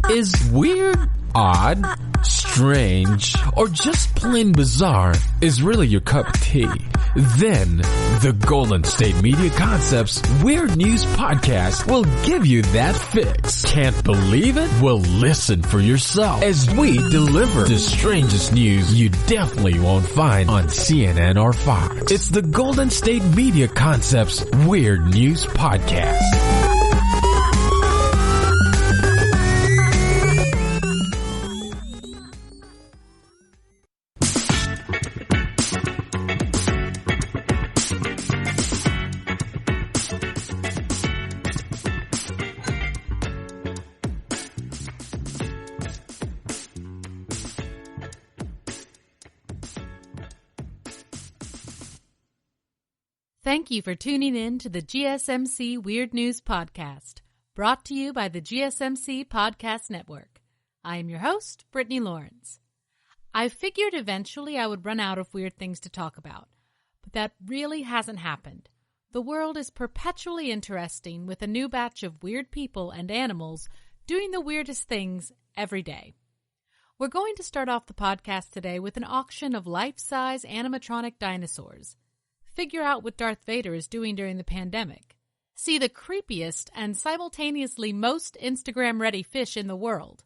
Is weird, odd, strange, or just plain bizarre is really your cup of tea? Then, the Golden State Media Concepts Weird News Podcast will give you that fix. Can't believe it? Well, listen for yourself as we deliver the strangest news you definitely won't find on CNN or Fox. It's the Golden State Media Concepts Weird News Podcast. Thank you for tuning in to the GSMC Weird News Podcast, brought to you by the GSMC Podcast Network. I am your host, Brittany Lawrence. I figured eventually I would run out of weird things to talk about, but that really hasn't happened. The world is perpetually interesting with a new batch of weird people and animals doing the weirdest things every day. We're going to start off the podcast today with an auction of life-size animatronic dinosaurs. Figure out what Darth Vader is doing during the pandemic. See the creepiest and simultaneously most Instagram-ready fish in the world.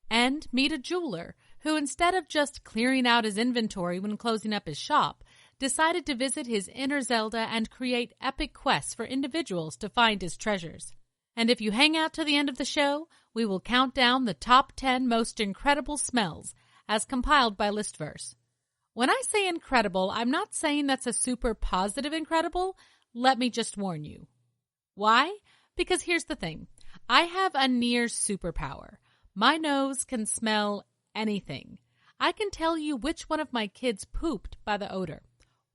And meet a jeweler who, instead of just clearing out his inventory when closing up his shop, decided to visit his inner Zelda and create epic quests for individuals to find his treasures. And if you hang out to the end of the show, we will count down the top 10 most incredible smells as compiled by Listverse. When I say incredible, I'm not saying that's a super positive incredible. Let me just warn you. Why? Because here's the thing. I have a near superpower. My nose can smell anything. I can tell you which one of my kids pooped by the odor,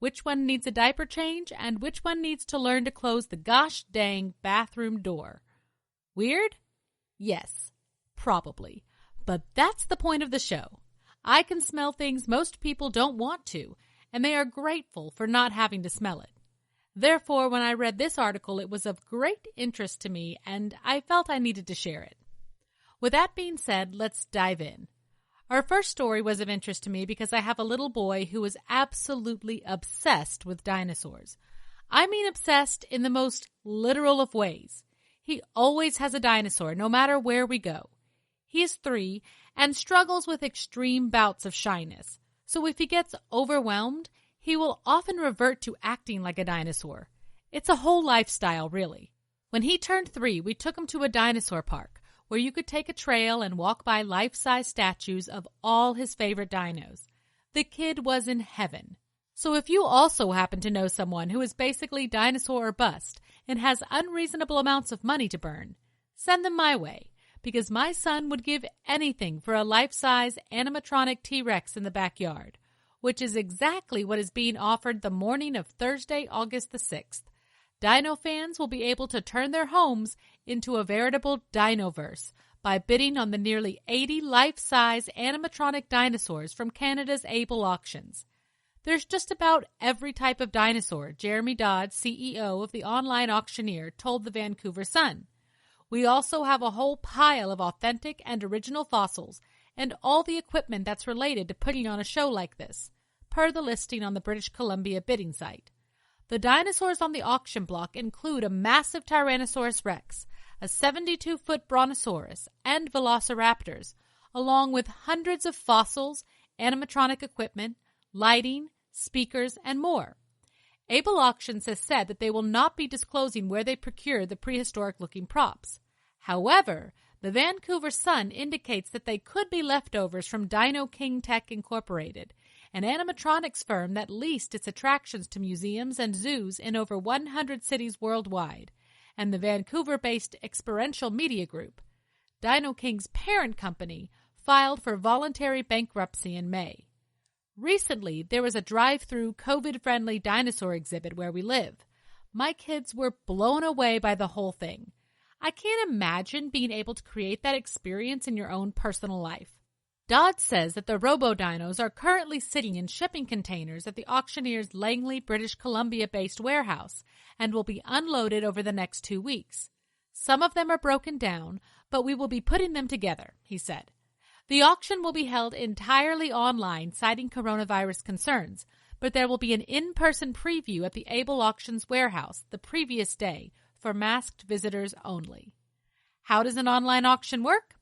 which one needs a diaper change, and which one needs to learn to close the gosh dang bathroom door. Weird? Yes, probably. But that's the point of the show. I can smell things most people don't want to, and they are grateful for not having to smell it. Therefore, when I read this article, it was of great interest to me, and I felt I needed to share it. With that being said, let's dive in. Our first story was of interest to me because I have a little boy who is absolutely obsessed with dinosaurs. I mean obsessed in the most literal of ways. He always has a dinosaur, no matter where we go. He is 3 and struggles with extreme bouts of shyness. So if he gets overwhelmed, he will often revert to acting like a dinosaur. It's a whole lifestyle, really. When he turned 3, we took him to a dinosaur park where you could take a trail and walk by life-size statues of all his favorite dinos. The kid was in heaven. So if you also happen to know someone who is basically dinosaur or bust and has unreasonable amounts of money to burn, send them my way. Because my son would give anything for a life-size animatronic T-Rex in the backyard, which is exactly what is being offered the morning of Thursday, August the 6th. Dino fans will be able to turn their homes into a veritable dinoverse by bidding on the nearly 80 life-size animatronic dinosaurs from Canada's Able Auctions. There's just about every type of dinosaur, Jeremy Dodd, CEO of the online auctioneer, told the Vancouver Sun. We also have a whole pile of authentic and original fossils and all the equipment that's related to putting on a show like this, per the listing on the British Columbia bidding site. The dinosaurs on the auction block include a massive Tyrannosaurus Rex, a 72-foot Brontosaurus, and Velociraptors, along with hundreds of fossils, animatronic equipment, lighting, speakers, and more. Able Auctions has said that they will not be disclosing where they procured the prehistoric-looking props. However, the Vancouver Sun indicates that they could be leftovers from Dino King Tech Incorporated, an animatronics firm that leased its attractions to museums and zoos in over 100 cities worldwide, and the Vancouver-based Experiential Media Group. Dino King's parent company filed for voluntary bankruptcy in May. Recently, there was a drive-through COVID-friendly dinosaur exhibit where we live. My kids were blown away by the whole thing. I can't imagine being able to create that experience in your own personal life. Dodd says that the robo-dinos are currently sitting in shipping containers at the auctioneer's Langley, British Columbia-based warehouse and will be unloaded over the next 2 weeks. Some of them are broken down, but we will be putting them together, he said. The auction will be held entirely online, citing coronavirus concerns, but there will be an in-person preview at the Able Auctions warehouse the previous day for masked visitors only. How does an online auction work?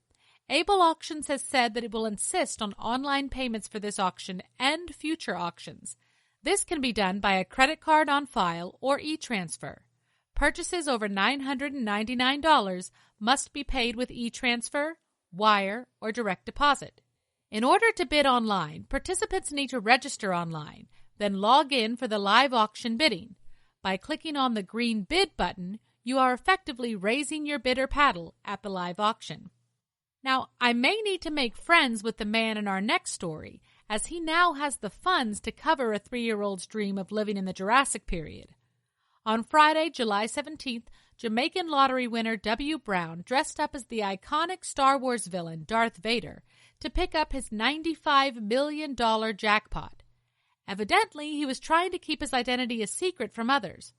Able Auctions has said that it will insist on online payments for this auction and future auctions. This can be done by a credit card on file or e-transfer. Purchases over $999 must be paid with e-transfer, wire, or direct deposit. In order to bid online, participants need to register online, then log in for the live auction bidding. By clicking on the green bid button, you are effectively raising your bid or paddle at the live auction. Now, I may need to make friends with the man in our next story, as he now has the funds to cover a 3-year-old's dream of living in the Jurassic period. On Friday, July 17th, Jamaican lottery winner W. Brown dressed up as the iconic Star Wars villain Darth Vader to pick up his $95 million jackpot. Evidently, he was trying to keep his identity a secret from others.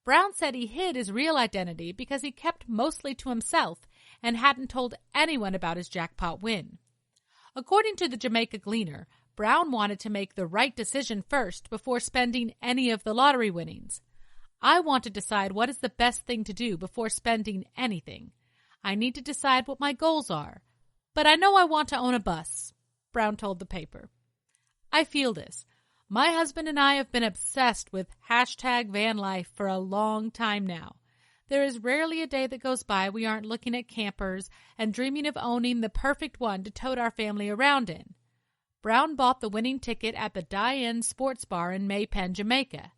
Brown said he hid his real identity because he kept mostly to himself and hadn't told anyone about his jackpot win. According to the Jamaica Gleaner, Brown wanted to make the right decision first before spending any of the lottery winnings. I want to decide what is the best thing to do before spending anything. I need to decide what my goals are. But I know I want to own a bus, Brown told the paper. I feel this. My husband and I have been obsessed with #vanlife for a long time now. There is rarely a day that goes by we aren't looking at campers and dreaming of owning the perfect one to tote our family around in. Brown bought the winning ticket at the Diane Sports Bar in Maypen, Jamaica.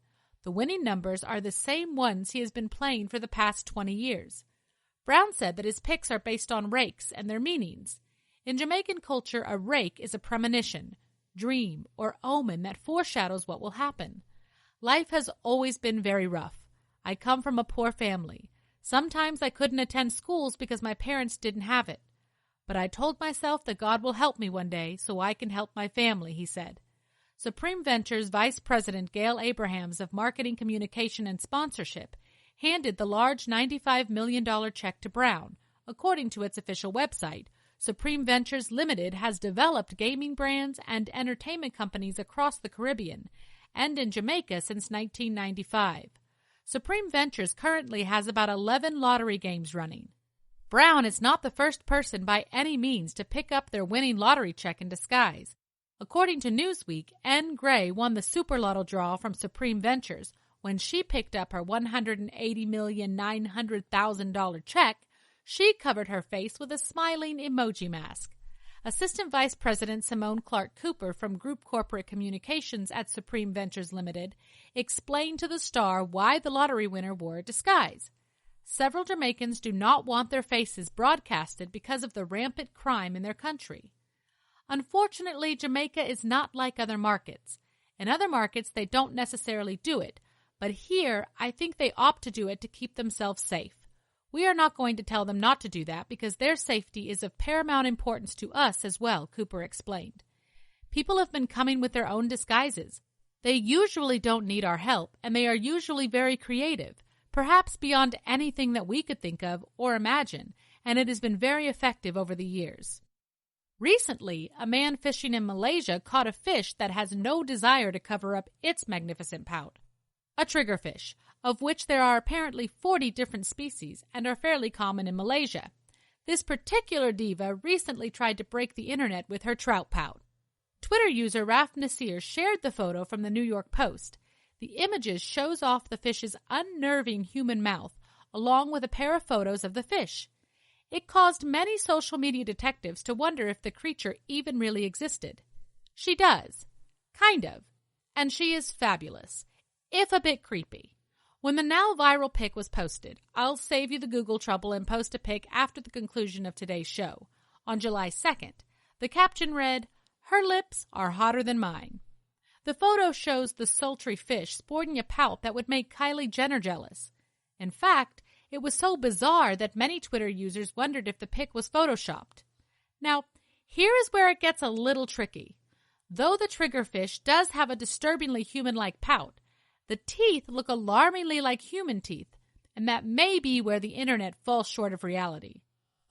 The winning numbers are the same ones he has been playing for the past 20 years. Brown said that his picks are based on rakes and their meanings. In Jamaican culture, a rake is a premonition, dream, or omen that foreshadows what will happen. Life has always been very rough. I come from a poor family. Sometimes I couldn't attend schools because my parents didn't have it. But I told myself that God will help me one day so I can help my family, he said. Supreme Ventures Vice President Gail Abrahams of Marketing, Communication, and Sponsorship handed the large $95 million check to Brown. According to its official website, Supreme Ventures Limited has developed gaming brands and entertainment companies across the Caribbean and in Jamaica since 1995. Supreme Ventures currently has about 11 lottery games running. Brown is not the first person by any means to pick up their winning lottery check in disguise. According to Newsweek, Ann Gray won the Super Lotto draw from Supreme Ventures when she picked up her $180,900,000 check. She covered her face with a smiling emoji mask. Assistant Vice President Simone Clark Cooper from Group Corporate Communications at Supreme Ventures Limited explained to the Star why the lottery winner wore a disguise. Several Jamaicans do not want their faces broadcasted because of the rampant crime in their country. Unfortunately, Jamaica is not like other markets. In other markets, they don't necessarily do it, but here, I think they opt to do it to keep themselves safe. We are not going to tell them not to do that because their safety is of paramount importance to us as well, Cooper explained. People have been coming with their own disguises. They usually don't need our help, and they are usually very creative, perhaps beyond anything that we could think of or imagine, and it has been very effective over the years. Recently, a man fishing in Malaysia caught a fish that has no desire to cover up its magnificent pout. A triggerfish, of which there are apparently 40 different species and are fairly common in Malaysia. This particular diva recently tried to break the internet with her trout pout. Twitter user Raf Nasir shared the photo from the New York Post. The images shows off the fish's unnerving human mouth, along with a pair of photos of the fish. It caused many social media detectives to wonder if the creature even really existed. She does. Kind of. And she is fabulous, if a bit creepy. When the now viral pic was posted, I'll save you the Google trouble and post a pic after the conclusion of today's show. On July 2nd, the caption read, "Her lips are hotter than mine." The photo shows the sultry fish sporting a pout that would make Kylie Jenner jealous. In fact, it was so bizarre that many Twitter users wondered if the pic was photoshopped. Now, here is where it gets a little tricky. Though the triggerfish does have a disturbingly human-like pout, the teeth look alarmingly like human teeth, and that may be where the internet falls short of reality.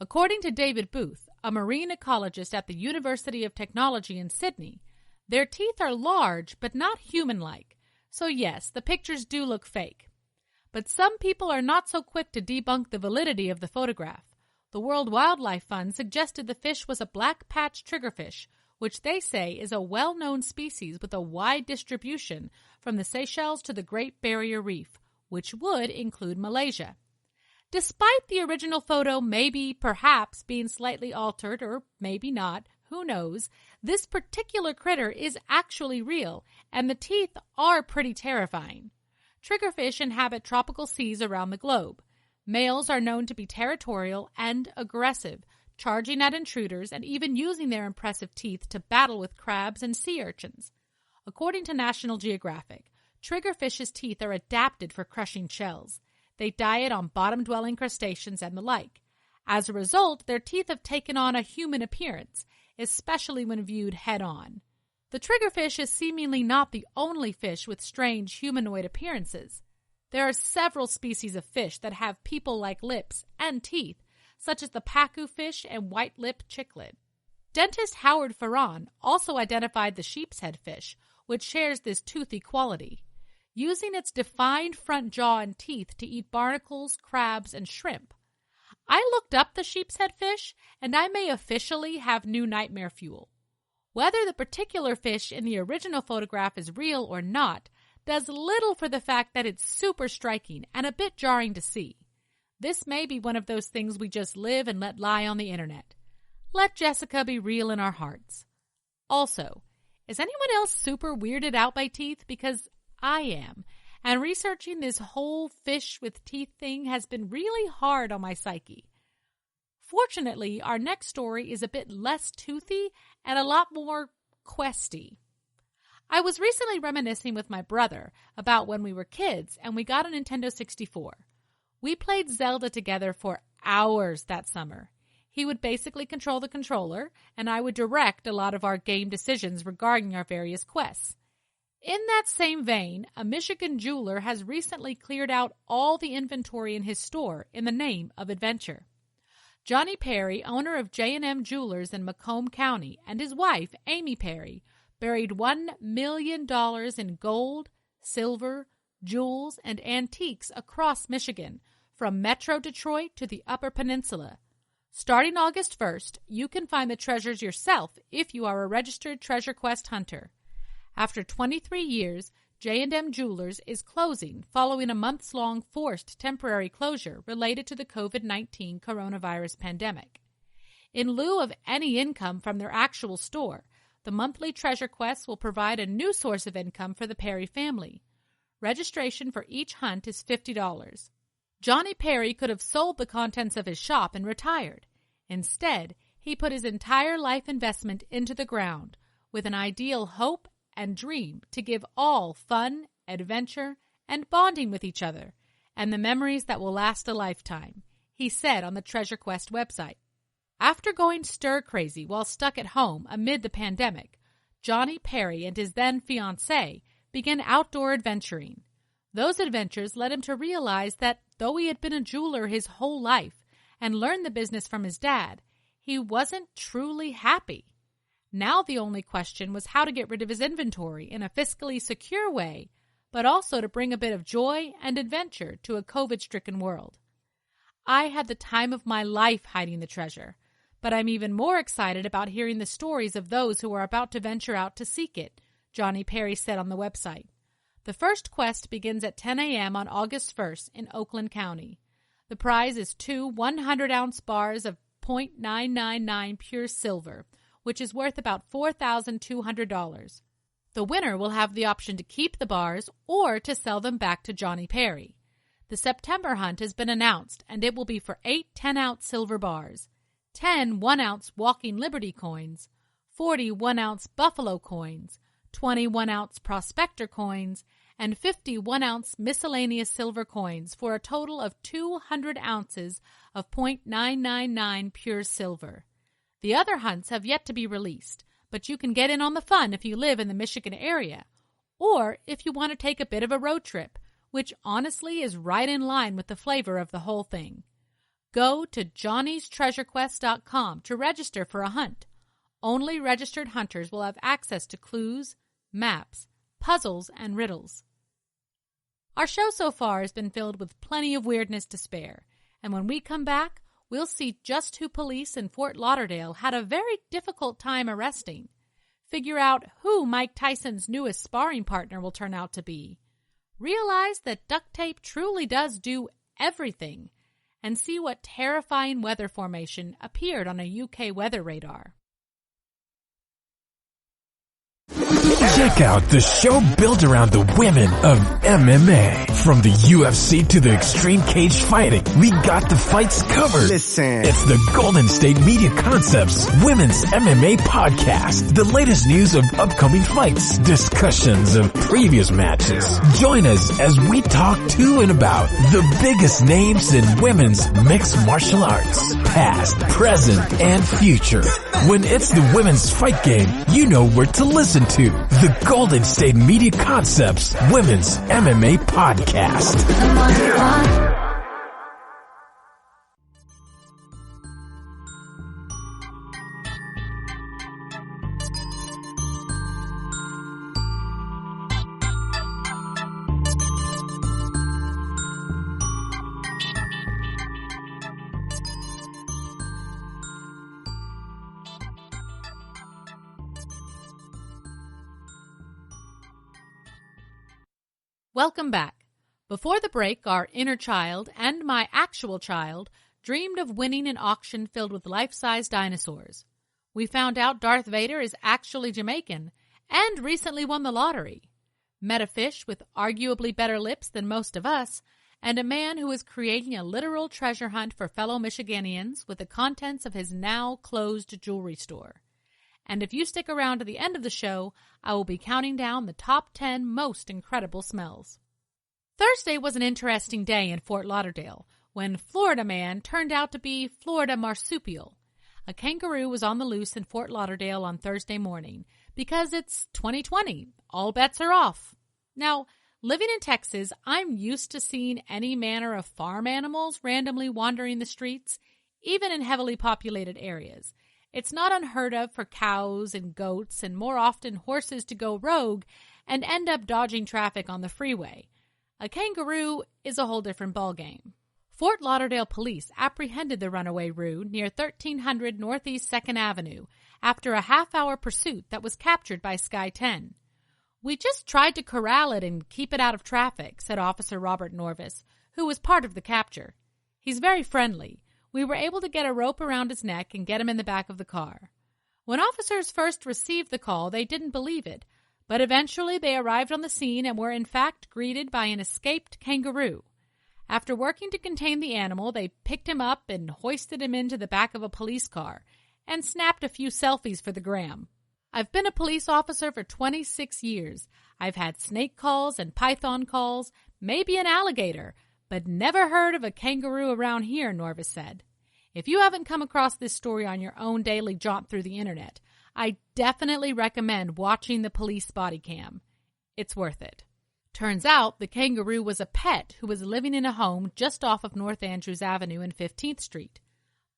According to David Booth, a marine ecologist at the University of Technology in Sydney, their teeth are large but not human-like, so yes, the pictures do look fake. But some people are not so quick to debunk the validity of the photograph. The World Wildlife Fund suggested the fish was a black-patched triggerfish, which they say is a well-known species with a wide distribution from the Seychelles to the Great Barrier Reef, which would include Malaysia. Despite the original photo maybe, perhaps, being slightly altered, or maybe not, who knows, this particular critter is actually real, and the teeth are pretty terrifying. Triggerfish inhabit tropical seas around the globe. Males are known to be territorial and aggressive, charging at intruders and even using their impressive teeth to battle with crabs and sea urchins. According to National Geographic, triggerfish's teeth are adapted for crushing shells. They diet on bottom-dwelling crustaceans and the like. As a result, their teeth have taken on a human appearance, especially when viewed head-on. The triggerfish is seemingly not the only fish with strange humanoid appearances. There are several species of fish that have people-like lips and teeth, such as the pacu fish and white-lipped cichlid. Dentist Howard Farran also identified the sheepshead fish, which shares this toothy quality, using its defined front jaw and teeth to eat barnacles, crabs, and shrimp. I looked up the sheepshead fish, and I may officially have new nightmare fuel. Whether the particular fish in the original photograph is real or not does little for the fact that it's super striking and a bit jarring to see. This may be one of those things we just live and let lie on the internet. Let Jessica be real in our hearts. Also, is anyone else super weirded out by teeth? Because I am, and researching this whole fish with teeth thing has been really hard on my psyche. Fortunately, our next story is a bit less toothy and a lot more questy. I was recently reminiscing with my brother about when we were kids and we got a Nintendo 64. We played Zelda together for hours that summer. He would basically control the controller, and I would direct a lot of our game decisions regarding our various quests. In that same vein, a Michigan jeweler has recently cleared out all the inventory in his store in the name of adventure. Johnny Perry, owner of J&M Jewelers in Macomb County, and his wife, Amy Perry, buried $1 million in gold, silver, jewels, and antiques across Michigan, from Metro Detroit to the Upper Peninsula. Starting August 1st, you can find the treasures yourself if you are a registered Treasure Quest hunter. After 23 years, J&M Jewelers is closing following a months-long forced temporary closure related to the COVID-19 coronavirus pandemic. In lieu of any income from their actual store, the monthly Treasure Quest will provide a new source of income for the Perry family. Registration for each hunt is $50. Johnny Perry could have sold the contents of his shop and retired. Instead, he put his entire life investment into the ground, with an ideal hope and dream to give all fun, adventure, and bonding with each other, and the memories that will last a lifetime, he said on the Treasure Quest website. After going stir-crazy while stuck at home amid the pandemic, Johnny Perry and his then-fiancée began outdoor adventuring. Those adventures led him to realize that though he had been a jeweler his whole life and learned the business from his dad, he wasn't truly happy. Now the only question was how to get rid of his inventory in a fiscally secure way, but also to bring a bit of joy and adventure to a COVID-stricken world. I had the time of my life hiding the treasure, but I'm even more excited about hearing the stories of those who are about to venture out to seek it, Johnny Perry said on the website. The first quest begins at 10 a.m. on August 1st in Oakland County. The prize is 2 100-ounce bars of .999 pure silver, which is worth about $4,200. The winner will have the option to keep the bars or to sell them back to Johnny Perry. The September hunt has been announced, and it will be for 8 10-ounce silver bars, 10 1-ounce Walking Liberty coins, 40 1-ounce Buffalo coins, 20 1-ounce Prospector coins, and 50 1-ounce miscellaneous silver coins for a total of 200 ounces of .999 pure silver. The other hunts have yet to be released, but you can get in on the fun if you live in the Michigan area, or if you want to take a bit of a road trip, which honestly is right in line with the flavor of the whole thing. Go to johnnystreasurequest.com to register for a hunt. Only registered hunters will have access to clues, maps, puzzles, and riddles. Our show so far has been filled with plenty of weirdness to spare, and when we come back, we'll see just who police in Fort Lauderdale had a very difficult time arresting, figure out who Mike Tyson's newest sparring partner will turn out to be, realize that duct tape truly does do everything, and see what terrifying weather formation appeared on a UK weather radar. Check out the show built around the women of MMA. From the UFC to the extreme cage fighting, we got the fights covered. Listen. It's the Golden State Media Concepts Women's MMA Podcast. The latest news of upcoming fights, discussions of previous matches. Join us as we talk to and about the biggest names in women's mixed martial arts, past, present, and future. When it's the women's fight game, you know where to listen to. The Golden State Media Concepts Women's MMA Podcast. Welcome back. Before the break, our inner child and my actual child dreamed of winning an auction filled with life-size dinosaurs. We found out Darth Vader is actually Jamaican and recently won the lottery. Met a fish with arguably better lips than most of us, and a man who is creating a literal treasure hunt for fellow Michiganians with the contents of his now closed jewelry store. And if you stick around to the end of the show, I will be counting down the top 10 most incredible smells. Thursday was an interesting day in Fort Lauderdale when Florida man turned out to be Florida marsupial. A kangaroo was on the loose in Fort Lauderdale on Thursday morning because it's 2020. All bets are off. Now, living in Texas, I'm used to seeing any manner of farm animals randomly wandering the streets, even in heavily populated areas. It's not unheard of for cows and goats and more often horses to go rogue and end up dodging traffic on the freeway. A kangaroo is a whole different ballgame. Fort Lauderdale police apprehended the runaway roo near 1300 Northeast 2nd Avenue after a half-hour pursuit that was captured by Sky 10. "We just tried to corral it and keep it out of traffic," said Officer Robert Norvis, who was part of the capture. "He's very friendly. We were able to get a rope around his neck and get him in the back of the car." When officers first received the call, they didn't believe it, but eventually they arrived on the scene and were in fact greeted by an escaped kangaroo. After working to contain the animal, they picked him up and hoisted him into the back of a police car and snapped a few selfies for the gram. I've been a police officer for 26 years. I've had snake calls and python calls, maybe an alligator, but never heard of a kangaroo around here, Norvis said. If you haven't come across this story on your own daily jaunt through the internet, I definitely recommend watching the police body cam. It's worth it. Turns out the kangaroo was a pet who was living in a home just off of North Andrews Avenue and 15th Street.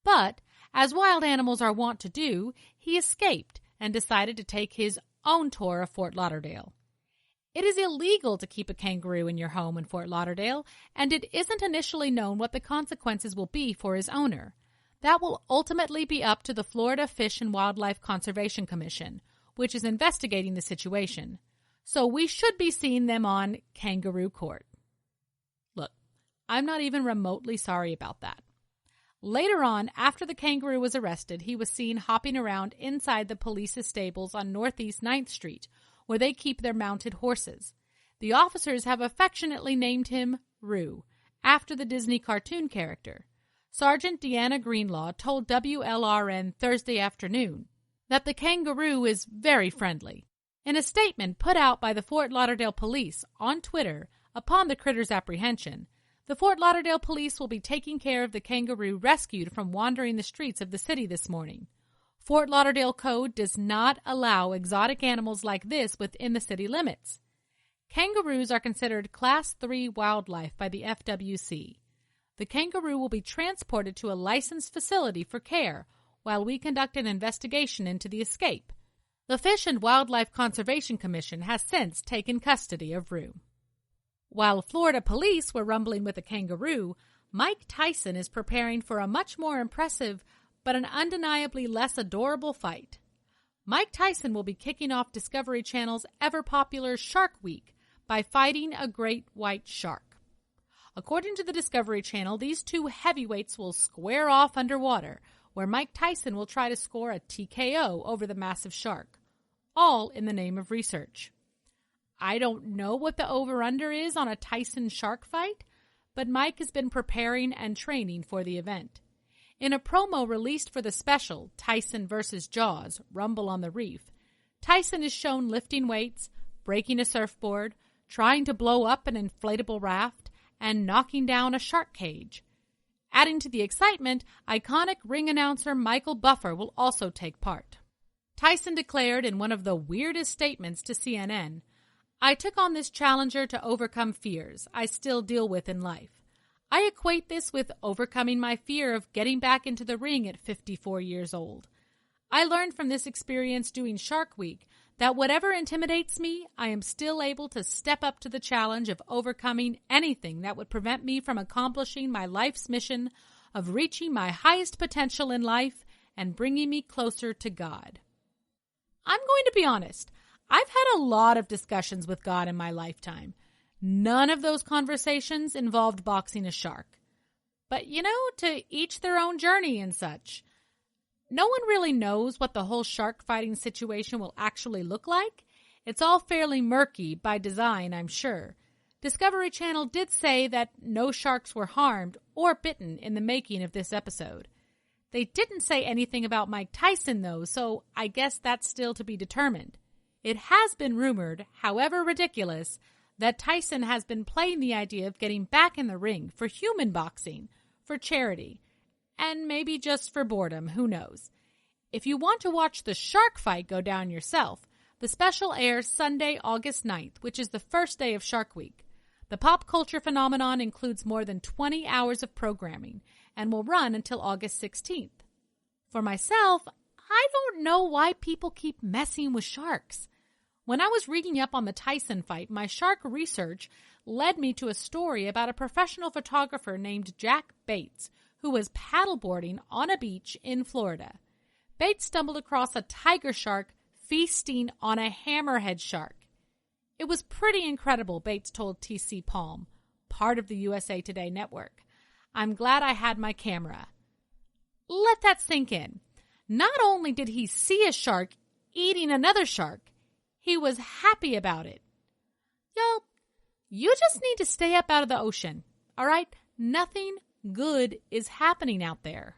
But, as wild animals are wont to do, he escaped and decided to take his own tour of Fort Lauderdale. It is illegal to keep a kangaroo in your home in Fort Lauderdale, and it isn't initially known what the consequences will be for his owner. That will ultimately be up to the Florida Fish and Wildlife Conservation Commission, which is investigating the situation. So we should be seeing them on kangaroo court. Look, I'm not even remotely sorry about that. Later on, after the kangaroo was arrested, he was seen hopping around inside the police's stables on Northeast 9th Street, where they keep their mounted horses. The officers have affectionately named him Roo, after the Disney cartoon character. Sergeant Deanna Greenlaw told WLRN Thursday afternoon that the kangaroo is very friendly. In a statement put out by the Fort Lauderdale Police on Twitter upon the critter's apprehension, the Fort Lauderdale Police will be taking care of the kangaroo rescued from wandering the streets of the city this morning. Fort Lauderdale Code does not allow exotic animals like this within the city limits. Kangaroos are considered Class 3 wildlife by the FWC. The kangaroo will be transported to a licensed facility for care while we conduct an investigation into the escape. The Fish and Wildlife Conservation Commission has since taken custody of Rue. While Florida police were rumbling with a kangaroo, Mike Tyson is preparing for a much more impressive but an undeniably less adorable fight. Mike Tyson will be kicking off Discovery Channel's ever-popular Shark Week by fighting a great white shark. According to the Discovery Channel, these two heavyweights will square off underwater, where Mike Tyson will try to score a TKO over the massive shark, all in the name of research. I don't know what the over-under is on a Tyson shark fight, but Mike has been preparing and training for the event. In a promo released for the special Tyson vs. Jaws, Rumble on the Reef, Tyson is shown lifting weights, breaking a surfboard, trying to blow up an inflatable raft, and knocking down a shark cage. Adding to the excitement, iconic ring announcer Michael Buffer will also take part. Tyson declared in one of the weirdest statements to CNN, "I took on this challenger to overcome fears I still deal with in life. I equate this with overcoming my fear of getting back into the ring at 54 years old. I learned from this experience doing Shark Week that whatever intimidates me, I am still able to step up to the challenge of overcoming anything that would prevent me from accomplishing my life's mission of reaching my highest potential in life and bringing me closer to God." I'm going to be honest. I've had a lot of discussions with God in my lifetime. None of those conversations involved boxing a shark. But, to each their own journey and such. No one really knows what the whole shark fighting situation will actually look like. It's all fairly murky by design, I'm sure. Discovery Channel did say that no sharks were harmed or bitten in the making of this episode. They didn't say anything about Mike Tyson, though, so I guess that's still to be determined. It has been rumored, however ridiculous, that Tyson has been playing the idea of getting back in the ring for human boxing, for charity, and maybe just for boredom, who knows. If you want to watch the shark fight go down yourself, the special airs Sunday, August 9th, which is the first day of Shark Week. The pop culture phenomenon includes more than 20 hours of programming and will run until August 16th. For myself, I don't know why people keep messing with sharks. When I was reading up on the Tyson fight, my shark research led me to a story about a professional photographer named Jack Bates, who was paddleboarding on a beach in Florida. Bates stumbled across a tiger shark feasting on a hammerhead shark. It was pretty incredible, Bates told TC Palm, part of the USA Today network. I'm glad I had my camera. Let that sink in. Not only did he see a shark eating another shark, he was happy about it. Y'all, you just need to stay up out of the ocean, all right? Nothing good is happening out there.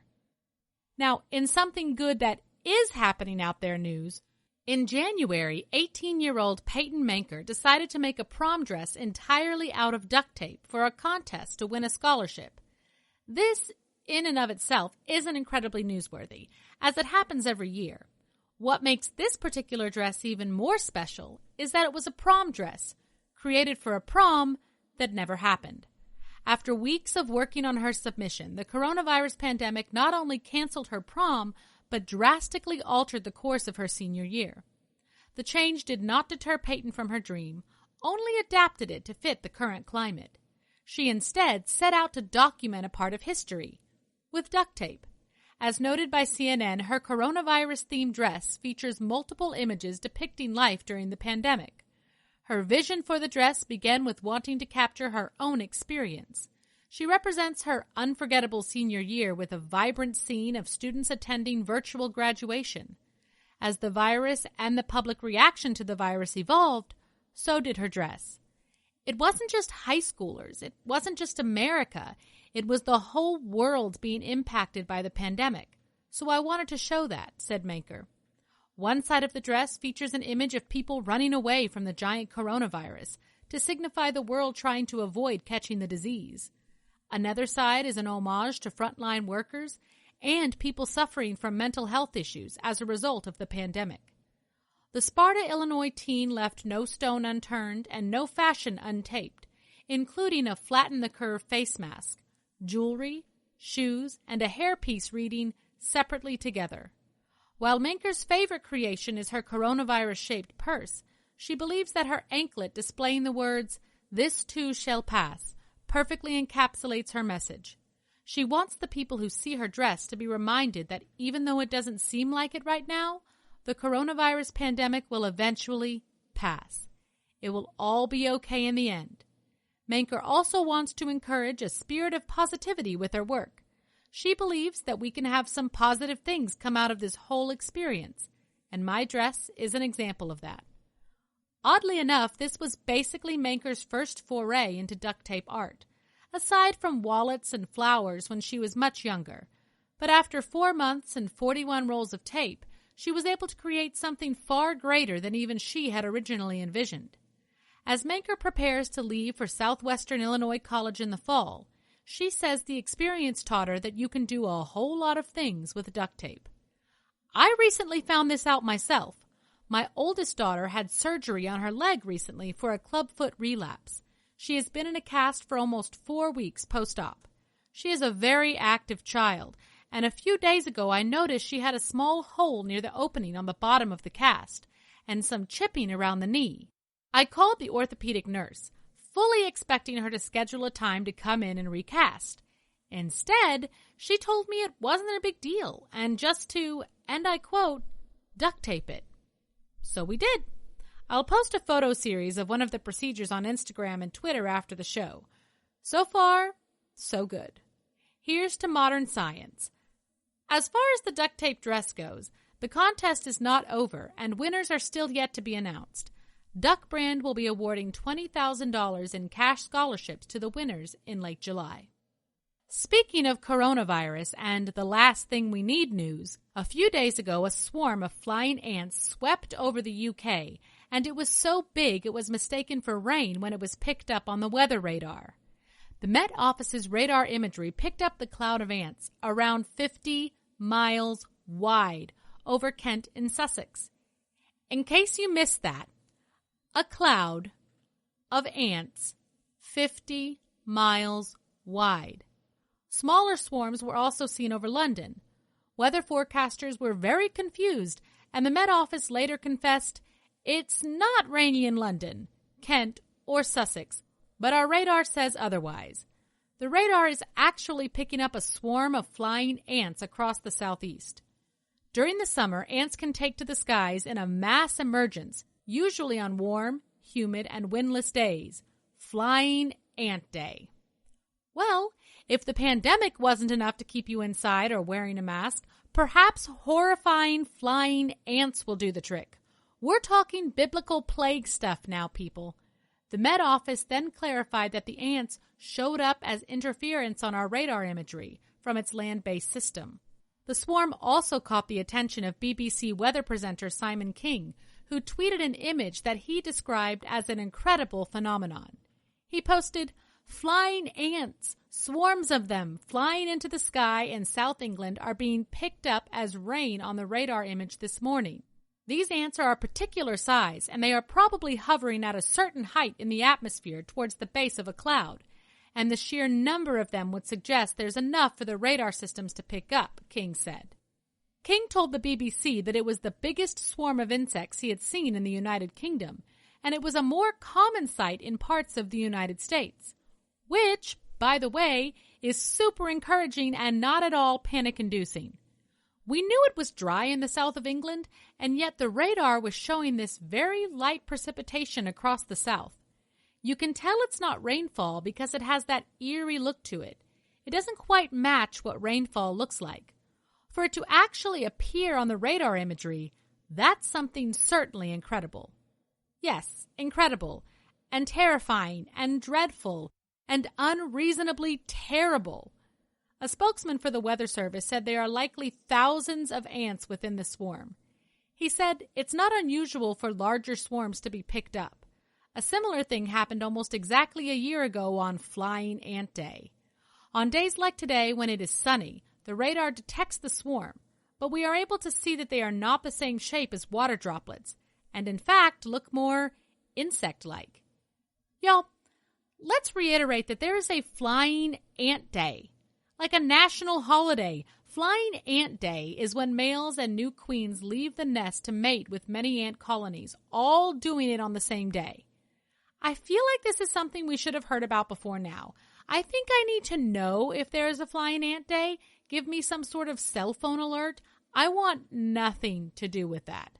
Now, in something good that is happening out there news, in January, 18-year-old Peyton Manker decided to make a prom dress entirely out of duct tape for a contest to win a scholarship. This, in and of itself, isn't incredibly newsworthy, as it happens every year. What makes this particular dress even more special is that it was a prom dress, created for a prom that never happened. After weeks of working on her submission, the coronavirus pandemic not only canceled her prom, but drastically altered the course of her senior year. The change did not deter Peyton from her dream, only adapted it to fit the current climate. She instead set out to document a part of history, with duct tape. As noted by CNN, her coronavirus-themed dress features multiple images depicting life during the pandemic. Her vision for the dress began with wanting to capture her own experience. She represents her unforgettable senior year with a vibrant scene of students attending virtual graduation. As the virus and the public reaction to the virus evolved, so did her dress. It wasn't just high schoolers. It wasn't just America. It was the whole world being impacted by the pandemic. So I wanted to show that, said Manker. One side of the dress features an image of people running away from the giant coronavirus to signify the world trying to avoid catching the disease. Another side is an homage to frontline workers and people suffering from mental health issues as a result of the pandemic. The Sparta, Illinois teen left no stone unturned and no fashion untaped, including a flatten-the-curve face mask, jewelry, shoes, and a hairpiece reading separately together. While Manker's favorite creation is her coronavirus-shaped purse, she believes that her anklet displaying the words, "This too shall pass," perfectly encapsulates her message. She wants the people who see her dress to be reminded that even though it doesn't seem like it right now, the coronavirus pandemic will eventually pass. It will all be okay in the end. Manker also wants to encourage a spirit of positivity with her work. She believes that we can have some positive things come out of this whole experience, and my dress is an example of that. Oddly enough, this was basically Manker's first foray into duct tape art, aside from wallets and flowers when she was much younger. But after 4 months and 41 rolls of tape, she was able to create something far greater than even she had originally envisioned. As Manker prepares to leave for Southwestern Illinois College in the fall, she says the experience taught her that you can do a whole lot of things with duct tape. I recently found this out myself. My oldest daughter had surgery on her leg recently for a clubfoot relapse. She has been in a cast for almost 4 weeks post-op. She is a very active child, and a few days ago I noticed she had a small hole near the opening on the bottom of the cast and some chipping around the knee. I called the orthopedic nurse, fully expecting her to schedule a time to come in and recast. Instead, she told me it wasn't a big deal and just to, and I quote, duct tape it. So we did. I'll post a photo series of one of the procedures on Instagram and Twitter after the show. So far, so good. Here's to modern science. As far as the duct tape dress goes, the contest is not over and winners are still yet to be announced. Duck Brand will be awarding $20,000 in cash scholarships to the winners in late July. Speaking of coronavirus and the last thing we need news, a few days ago a swarm of flying ants swept over the UK, and it was so big it was mistaken for rain when it was picked up on the weather radar. The Met Office's radar imagery picked up the cloud of ants around 50 miles wide over Kent in Sussex. In case you missed that, a cloud of ants 50 miles wide. Smaller swarms were also seen over London. Weather forecasters were very confused, and the Met Office later confessed, "It's not rainy in London, Kent, or Sussex, but our radar says otherwise." The radar is actually picking up a swarm of flying ants across the southeast. During the summer, ants can take to the skies in a mass emergence, usually on warm, humid, and windless days. Flying Ant Day. Well, if the pandemic wasn't enough to keep you inside or wearing a mask, perhaps horrifying flying ants will do the trick. We're talking biblical plague stuff now, people. The Met Office then clarified that the ants showed up as interference on our radar imagery from its land-based system. The swarm also caught the attention of BBC weather presenter Simon King, who tweeted an image that he described as an incredible phenomenon. He posted, "Flying ants, swarms of them flying into the sky in South England are being picked up as rain on the radar image this morning. These ants are a particular size, and they are probably hovering at a certain height in the atmosphere towards the base of a cloud, and the sheer number of them would suggest there's enough for the radar systems to pick up," King said. King told the BBC that it was the biggest swarm of insects he had seen in the United Kingdom, and it was a more common sight in parts of the United States, which, by the way, is super encouraging and not at all panic-inducing. We knew it was dry in the south of England, and yet the radar was showing this very light precipitation across the south. You can tell it's not rainfall because it has that eerie look to it. It doesn't quite match what rainfall looks like. For it to actually appear on the radar imagery, that's something certainly incredible. Yes, incredible, and terrifying, and dreadful, and unreasonably terrible. A spokesman for the Weather Service said there are likely thousands of ants within the swarm. He said it's not unusual for larger swarms to be picked up. A similar thing happened almost exactly a year ago on Flying Ant Day. On days like today, when it is sunny, the radar detects the swarm, but we are able to see that they are not the same shape as water droplets, and in fact look more insect-like. Y'all, let's reiterate that there is a Flying Ant Day. like a national holiday. Flying Ant Day is when males and new queens leave the nest to mate with many ant colonies, all doing it on the same day. I feel like this is something we should have heard about before now. I think I need to know if there is a Flying Ant Day. Give me some sort of cell phone alert. I want nothing to do with that.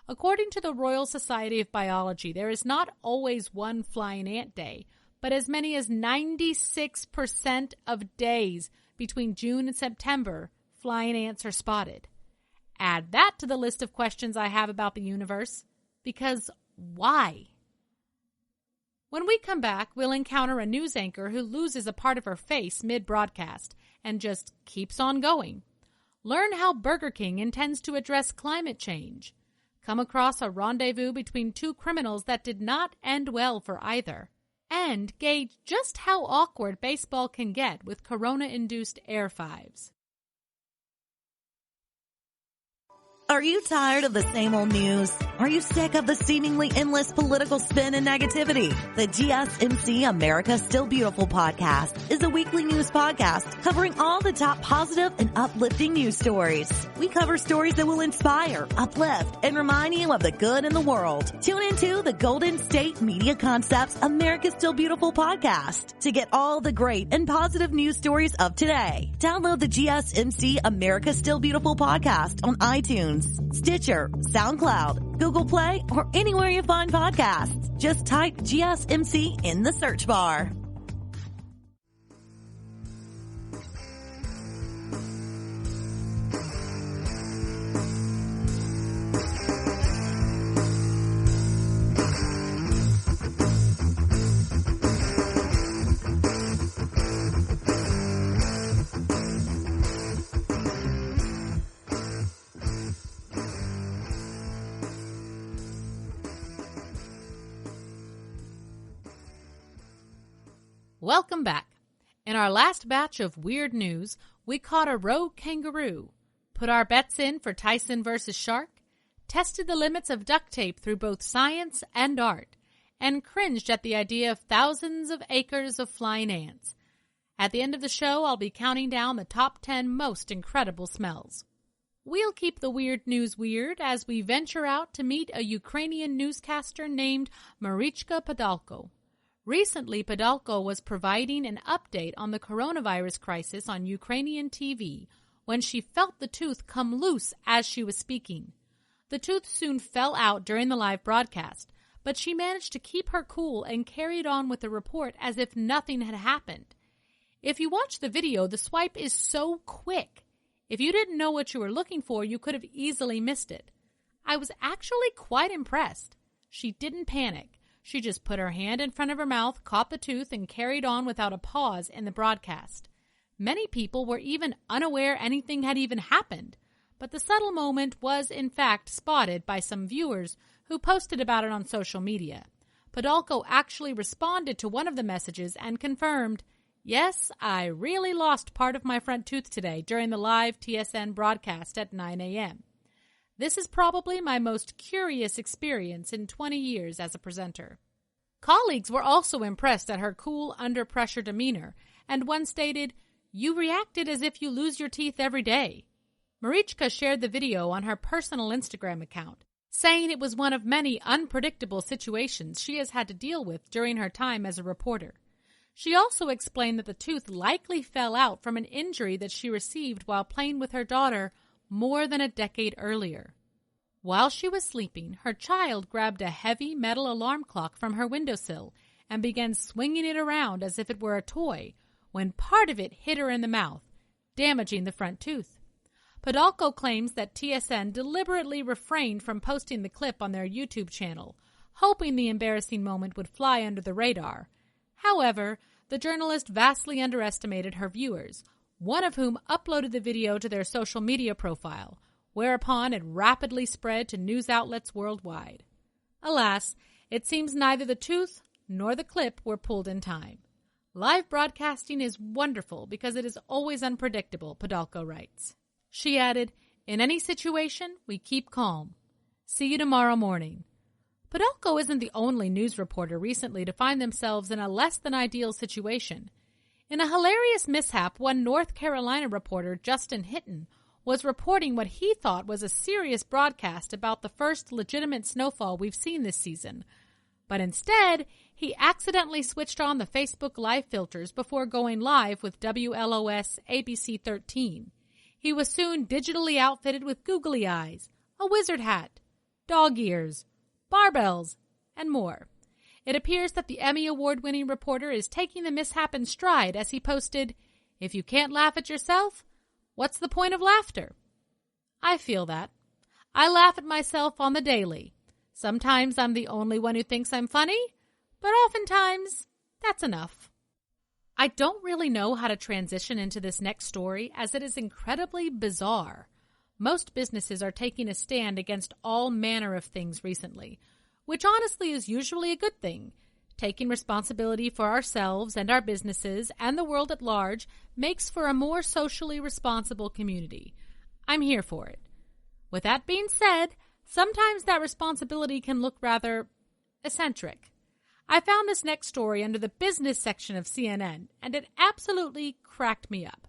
According to the Royal Society of Biology, there is not always one Flying Ant Day, but as many as 96% of days between June and September, flying ants are spotted. Add that to the list of questions I have about the universe, because why? When we come back, we'll encounter a news anchor who loses a part of her face mid-broadcast and just keeps on going. Learn how Burger King intends to address climate change. Come across a rendezvous between two criminals that did not end well for either. And gauge just how awkward baseball can get with corona-induced air fives. Are you tired of the same old news? Are you sick of the seemingly endless political spin and negativity? The GSMC America Still Beautiful podcast is a weekly news podcast covering all the top positive and uplifting news stories. We cover stories that will inspire, uplift, and remind you of the good in the world. Tune into the Golden State Media Concepts America Still Beautiful podcast to get all the great and positive news stories of today. Download the GSMC America Still Beautiful podcast on iTunes, Stitcher, SoundCloud, Google Play, or anywhere you find podcasts. Just type GSMC in the search bar. Welcome back. In our last batch of weird news, we caught a rogue kangaroo, put our bets in for Tyson versus shark, tested the limits of duct tape through both science and art, and cringed at the idea of thousands of acres of flying ants. At the end of the show, I'll be counting down the top 10 most incredible smells. We'll keep the weird news weird as we venture out to meet a Ukrainian newscaster named Marichka Podolko. Recently, Podolko was providing an update on the coronavirus crisis on Ukrainian TV when she felt the tooth come loose as she was speaking. The tooth soon fell out during the live broadcast, but she managed to keep her cool and carried on with the report as if nothing had happened. If you watch the video, the swipe is so quick. If you didn't know what you were looking for, you could have easily missed it. I was actually quite impressed. She didn't panic. She just put her hand in front of her mouth, caught the tooth, and carried on without a pause in the broadcast. Many people were even unaware anything had even happened, but the subtle moment was in fact spotted by some viewers who posted about it on social media. Podolko actually responded to one of the messages and confirmed, "Yes, I really lost part of my front tooth today during the live TSN broadcast at 9 a.m. This is probably my most curious experience in 20 years as a presenter." Colleagues were also impressed at her cool, under-pressure demeanor, and one stated, "You reacted as if you lose your teeth every day." Marichka shared the video on her personal Instagram account, saying it was one of many unpredictable situations she has had to deal with during her time as a reporter. She also explained that the tooth likely fell out from an injury that she received while playing with her daughter more than a decade earlier. While she was sleeping, her child grabbed a heavy metal alarm clock from her windowsill and began swinging it around as if it were a toy, when part of it hit her in the mouth, damaging the front tooth. Podolko claims that TSN deliberately refrained from posting the clip on their YouTube channel, hoping the embarrassing moment would fly under the radar. However, the journalist vastly underestimated her viewers, one of whom uploaded the video to their social media profile, whereupon it rapidly spread to news outlets worldwide. Alas, it seems neither the tooth nor the clip were pulled in time. Live broadcasting is wonderful because it is always unpredictable, Podolko writes. She added, "In any situation, we keep calm. See you tomorrow morning." Podolko isn't the only news reporter recently to find themselves in a less-than-ideal situation. In a hilarious mishap, one North Carolina reporter, Justin Hinton, was reporting what he thought was a serious broadcast about the first legitimate snowfall we've seen this season. But instead, he accidentally switched on the Facebook Live filters before going live with WLOS ABC 13. He was soon digitally outfitted with googly eyes, a wizard hat, dog ears, barbells, and more. It appears that the Emmy Award-winning reporter is taking the mishap in stride as he posted, "If you can't laugh at yourself, what's the point of laughter?" I feel that. I laugh at myself on the daily. Sometimes I'm the only one who thinks I'm funny, but oftentimes that's enough. I don't really know how to transition into this next story as it is incredibly bizarre. Most businesses are taking a stand against all manner of things recently, which honestly is usually a good thing. Taking responsibility for ourselves and our businesses and the world at large makes for a more socially responsible community. I'm here for it. With that being said, sometimes that responsibility can look rather eccentric. I found this next story under the business section of CNN, and it absolutely cracked me up.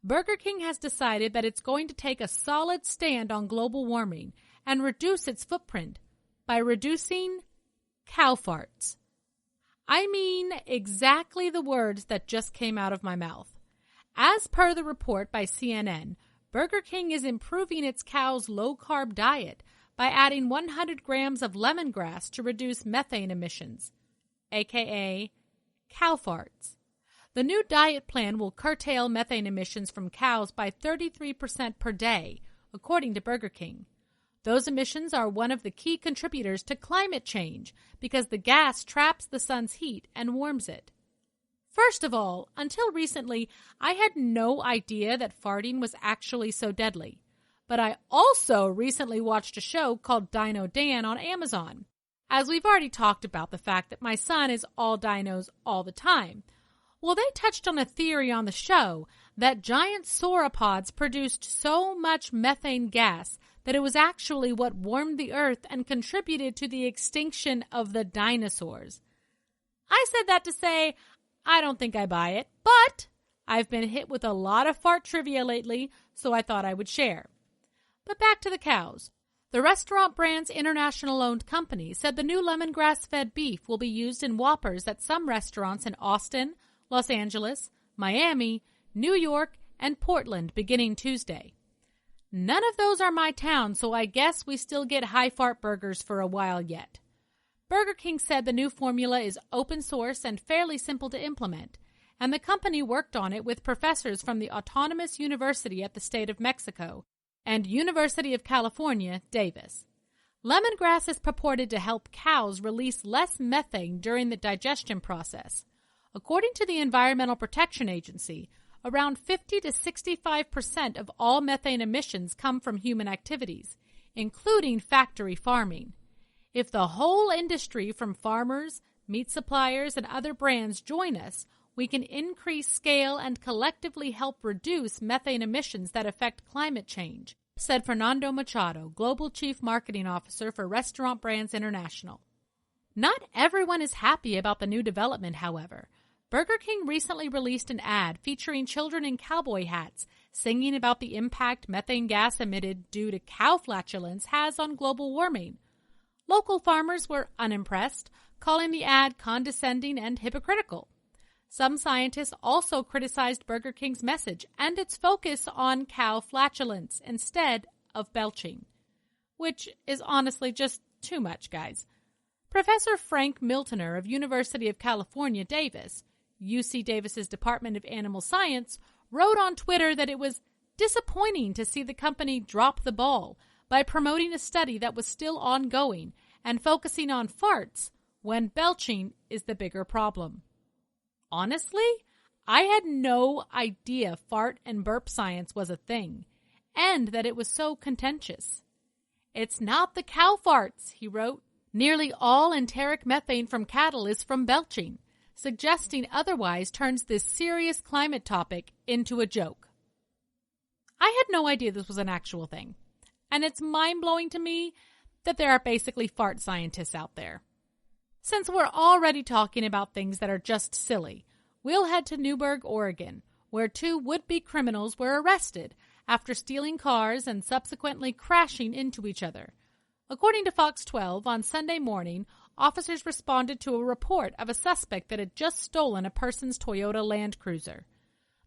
Burger King has decided that it's going to take a solid stand on global warming and reduce its footprint by reducing cow farts. I mean exactly the words that just came out of my mouth. As per the report by CNN, Burger King is improving its cows' low-carb diet by adding 100 grams of lemongrass to reduce methane emissions, aka cow farts. The new diet plan will curtail methane emissions from cows by 33% per day, according to Burger King. Those emissions are one of the key contributors to climate change because the gas traps the sun's heat and warms it. First of all, until recently, I had no idea that farting was actually so deadly. But I also recently watched a show called Dino Dan on Amazon. As we've already talked about the fact that my son is all dinos all the time. Well, they touched on a theory on the show that giant sauropods produced so much methane gas that it was actually what warmed the earth and contributed to the extinction of the dinosaurs. I said that to say, I don't think I buy it, but I've been hit with a lot of fart trivia lately, so I thought I would share. But back to the cows. The Restaurant Brands International-owned company said the new lemongrass-fed beef will be used in Whoppers at some restaurants in Austin, Los Angeles, Miami, New York, and Portland beginning Tuesday. None of those are my town, so I guess we still get high-fart burgers for a while yet. Burger King said the new formula is open source and fairly simple to implement, and the company worked on it with professors from the Autonomous University at the State of Mexico and University of California, Davis. Lemongrass is purported to help cows release less methane during the digestion process. According to the Environmental Protection Agency, around 50 to 65% of all methane emissions come from human activities, including factory farming. If the whole industry from farmers, meat suppliers, and other brands join us, we can increase scale and collectively help reduce methane emissions that affect climate change, said Fernando Machado, Global Chief Marketing Officer for Restaurant Brands International. Not everyone is happy about the new development, however. Burger King recently released an ad featuring children in cowboy hats singing about the impact methane gas emitted due to cow flatulence has on global warming. Local farmers were unimpressed, calling the ad condescending and hypocritical. Some scientists also criticized Burger King's message and its focus on cow flatulence instead of belching, which is honestly just too much, guys. Professor Frank Miltoner of University of California, Davis, UC Davis's Department of Animal Science, wrote on Twitter that it was disappointing to see the company drop the ball by promoting a study that was still ongoing and focusing on farts when belching is the bigger problem. Honestly, I had no idea fart and burp science was a thing, and that it was so contentious. It's not the cow farts, he wrote. Nearly all enteric methane from cattle is from belching. Suggesting otherwise turns this serious climate topic into a joke. I had no idea this was an actual thing, and it's mind-blowing to me that there are basically fart scientists out there. Since we're already talking about things that are just silly, We'll head to Newberg, Oregon, where 2 would-be criminals were arrested after stealing cars and subsequently crashing into each other. According to Fox 12, on Sunday morning, officers responded to a report of a suspect that had just stolen a person's Toyota Land Cruiser.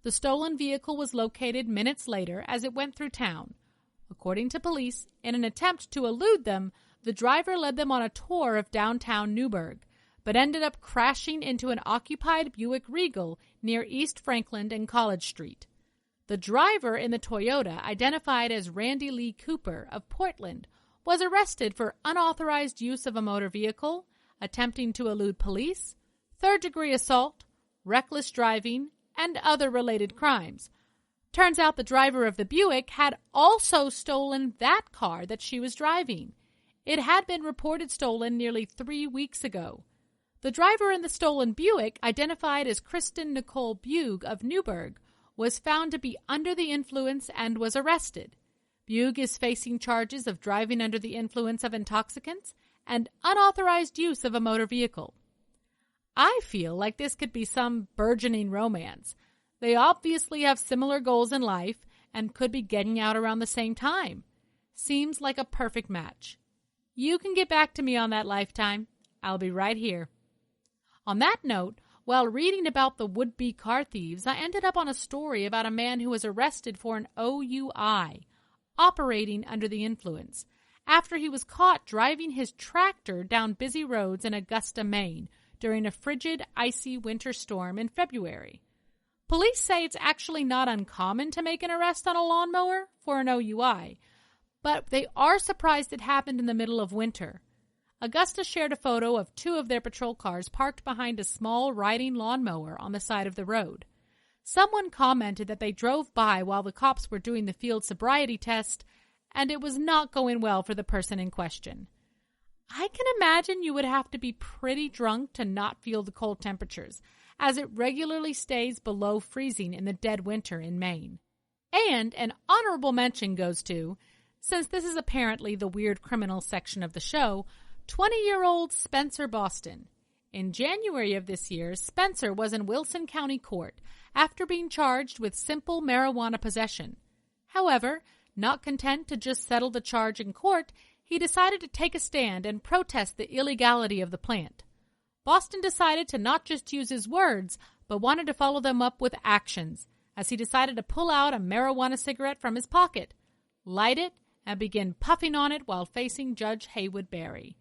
The stolen vehicle was located minutes later as it went through town. According to police, in an attempt to elude them, the driver led them on a tour of downtown Newberg, but ended up crashing into an occupied Buick Regal near East Franklin and College Street. The driver in the Toyota, identified as Randy Lee Cooper of Portland, was arrested for unauthorized use of a motor vehicle, attempting to elude police, third-degree assault, reckless driving, and other related crimes. Turns out the driver of the Buick had also stolen that car that she was driving. It had been reported stolen nearly 3 weeks ago. The driver in the stolen Buick, identified as Kristen Nicole Bug of Newberg, was found to be under the influence and was arrested. Bug is facing charges of driving under the influence of intoxicants and unauthorized use of a motor vehicle. I feel like this could be some burgeoning romance. They obviously have similar goals in life and could be getting out around the same time. Seems like a perfect match. You can get back to me on that, Lifetime. I'll be right here. On that note, while reading about the would-be car thieves, I ended up on a story about a man who was arrested for an OUI, operating under the influence, after he was caught driving his tractor down busy roads in Augusta, Maine, during a frigid, icy winter storm in February. Police say it's actually not uncommon to make an arrest on a lawnmower for an OUI, but they are surprised it happened in the middle of winter. Augusta shared a photo of 2 of their patrol cars parked behind a small riding lawnmower on the side of the road. Someone commented that they drove by while the cops were doing the field sobriety test, and it was not going well for the person in question. I can imagine you would have to be pretty drunk to not feel the cold temperatures, as it regularly stays below freezing in the dead winter in Maine. And an honorable mention goes to, since this is apparently the weird criminal section of the show, 20-year-old Spencer Boston. In January of this year, Spencer was in Wilson County Court after being charged with simple marijuana possession. However, not content to just settle the charge in court, he decided to take a stand and protest the illegality of the plant. Boston decided to not just use his words, but wanted to follow them up with actions, as he decided to pull out a marijuana cigarette from his pocket, light it, and begin puffing on it while facing Judge Haywood Berry.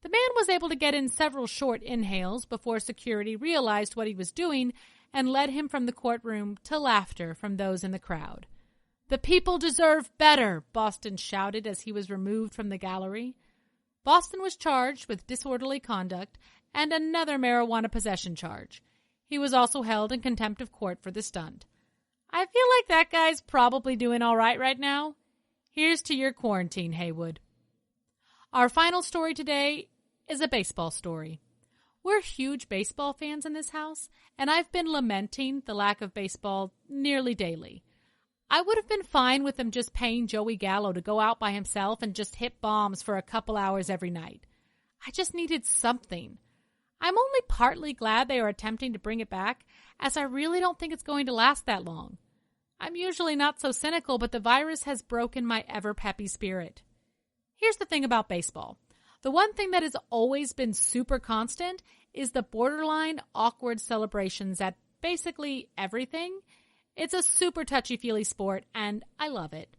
The man was able to get in several short inhales before security realized what he was doing and led him from the courtroom to laughter from those in the crowd. "The people deserve better," Boston shouted as he was removed from the gallery. Boston was charged with disorderly conduct and another marijuana possession charge. He was also held in contempt of court for the stunt. I feel like that guy's probably doing all right now. Here's to your quarantine, Haywood. Our final story today is a baseball story. We're huge baseball fans in this house, and I've been lamenting the lack of baseball nearly daily. I would have been fine with them just paying Joey Gallo to go out by himself and just hit bombs for a couple hours every night. I just needed something. I'm only partly glad they are attempting to bring it back, as I really don't think it's going to last that long. I'm usually not so cynical, but the virus has broken my ever-peppy spirit. Here's the thing about baseball. The one thing that has always been super constant is the borderline awkward celebrations at basically everything. It's a super touchy-feely sport, and I love it.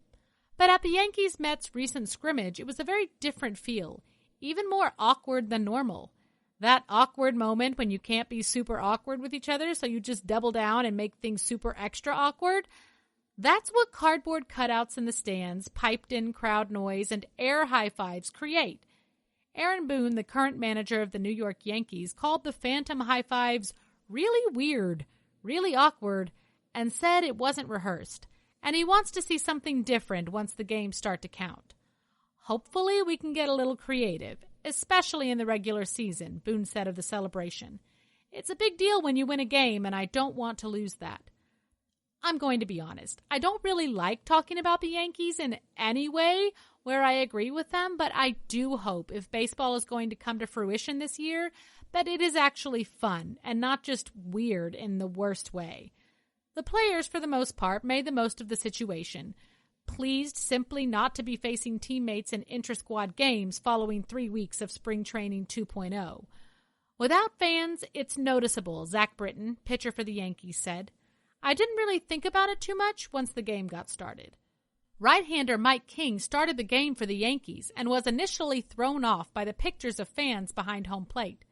But at the Yankees-Mets recent scrimmage, it was a very different feel, even more awkward than normal. That awkward moment when you can't be super awkward with each other, so you just double down and make things super extra awkward. That's what cardboard cutouts in the stands, piped-in crowd noise, and air high-fives create. Aaron Boone, the current manager of the New York Yankees, called the phantom high-fives really weird, really awkward, and said it wasn't rehearsed, and he wants to see something different once the games start to count. Hopefully we can get a little creative, especially in the regular season, Boone said of the celebration. It's a big deal when you win a game, and I don't want to lose that. I'm going to be honest. I don't really like talking about the Yankees in any way, where I agree with them, but I do hope if baseball is going to come to fruition this year, that it is actually fun and not just weird in the worst way. The players, for the most part, made the most of the situation, pleased simply not to be facing teammates in intra-squad games following 3 weeks of spring training 2.0. Without fans, it's noticeable, Zack Britton, pitcher for the Yankees, said. I didn't really think about it too much once the game got started. Right-hander Mike King started the game for the Yankees and was initially thrown off by the pictures of fans behind home plate.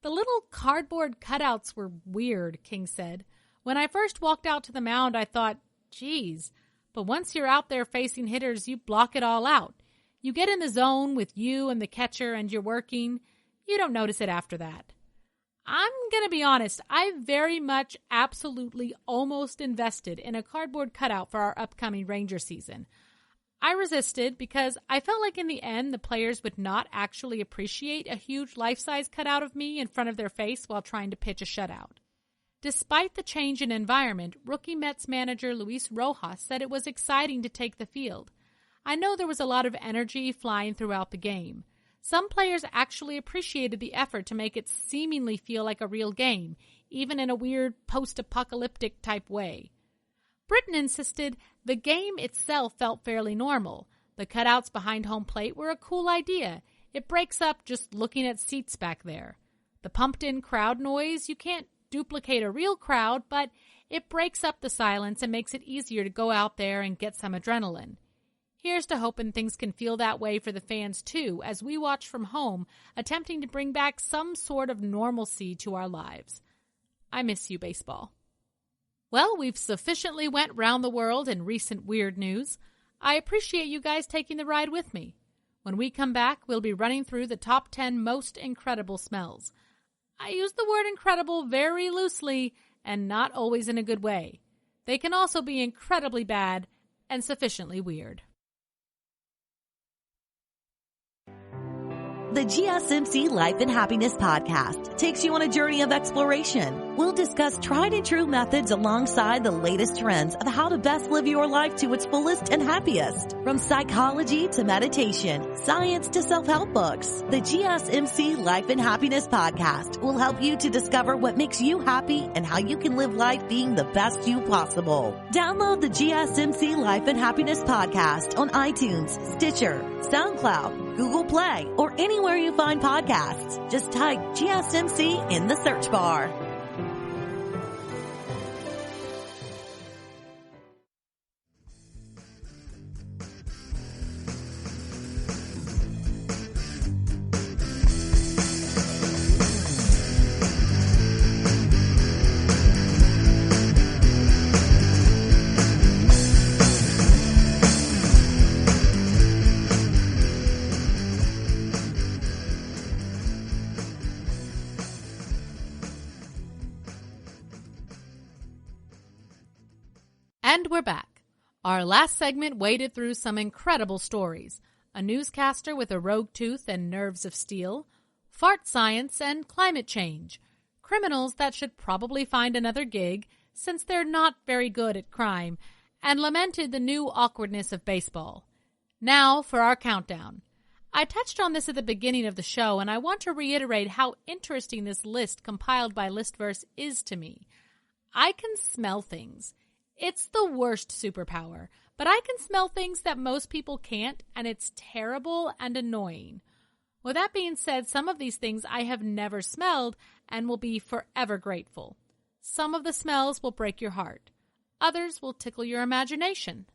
The little cardboard cutouts were weird, King said. When I first walked out to the mound, I thought, geez, but once you're out there facing hitters, you block it all out. You get in the zone with you and the catcher and you're working. You don't notice it after that. I'm going to be honest, I very much absolutely almost invested in a cardboard cutout for our upcoming Ranger season. I resisted because I felt like in the end the players would not actually appreciate a huge life-size cutout of me in front of their face while trying to pitch a shutout. Despite the change in environment, rookie Mets manager Luis Rojas said it was exciting to take the field. I know there was a lot of energy flying throughout the game. Some players actually appreciated the effort to make it seemingly feel like a real game, even in a weird post-apocalyptic type way. Britton insisted the game itself felt fairly normal. The cutouts behind home plate were a cool idea. It breaks up just looking at seats back there. The pumped-in crowd noise, you can't duplicate a real crowd, but it breaks up the silence and makes it easier to go out there and get some adrenaline. Here's to hoping things can feel that way for the fans too, as we watch from home, attempting to bring back some sort of normalcy to our lives. I miss you, baseball. Well, we've sufficiently went round the world in recent weird news. I appreciate you guys taking the ride with me. When we come back, we'll be running through the top 10 most incredible smells. I use the word incredible very loosely and not always in a good way. They can also be incredibly bad and sufficiently weird. The GSMC Life and Happiness podcast takes you on a journey of exploration. We'll discuss tried and true methods alongside the latest trends of how to best live your life to its fullest and happiest. From psychology to meditation, science to self-help books, the GSMC Life and Happiness podcast will help you to discover what makes you happy and how you can live life being the best you possible. Download the GSMC Life and Happiness podcast on iTunes, Stitcher, SoundCloud, Google Play, or anywhere you find podcasts. Just type GSMC in the search bar. And we're back. Our last segment waded through some incredible stories. A newscaster with a rogue tooth and nerves of steel, fart science and climate change, criminals that should probably find another gig since they're not very good at crime, and lamented the new awkwardness of baseball. Now for our countdown. I touched on this at the beginning of the show, and I want to reiterate how interesting this list compiled by Listverse is to me. I can smell things. It's the worst superpower, but I can smell things that most people can't, and it's terrible and annoying. With that being said, some of these things I have never smelled and will be forever grateful. Some of the smells will break your heart. Others will tickle your imagination.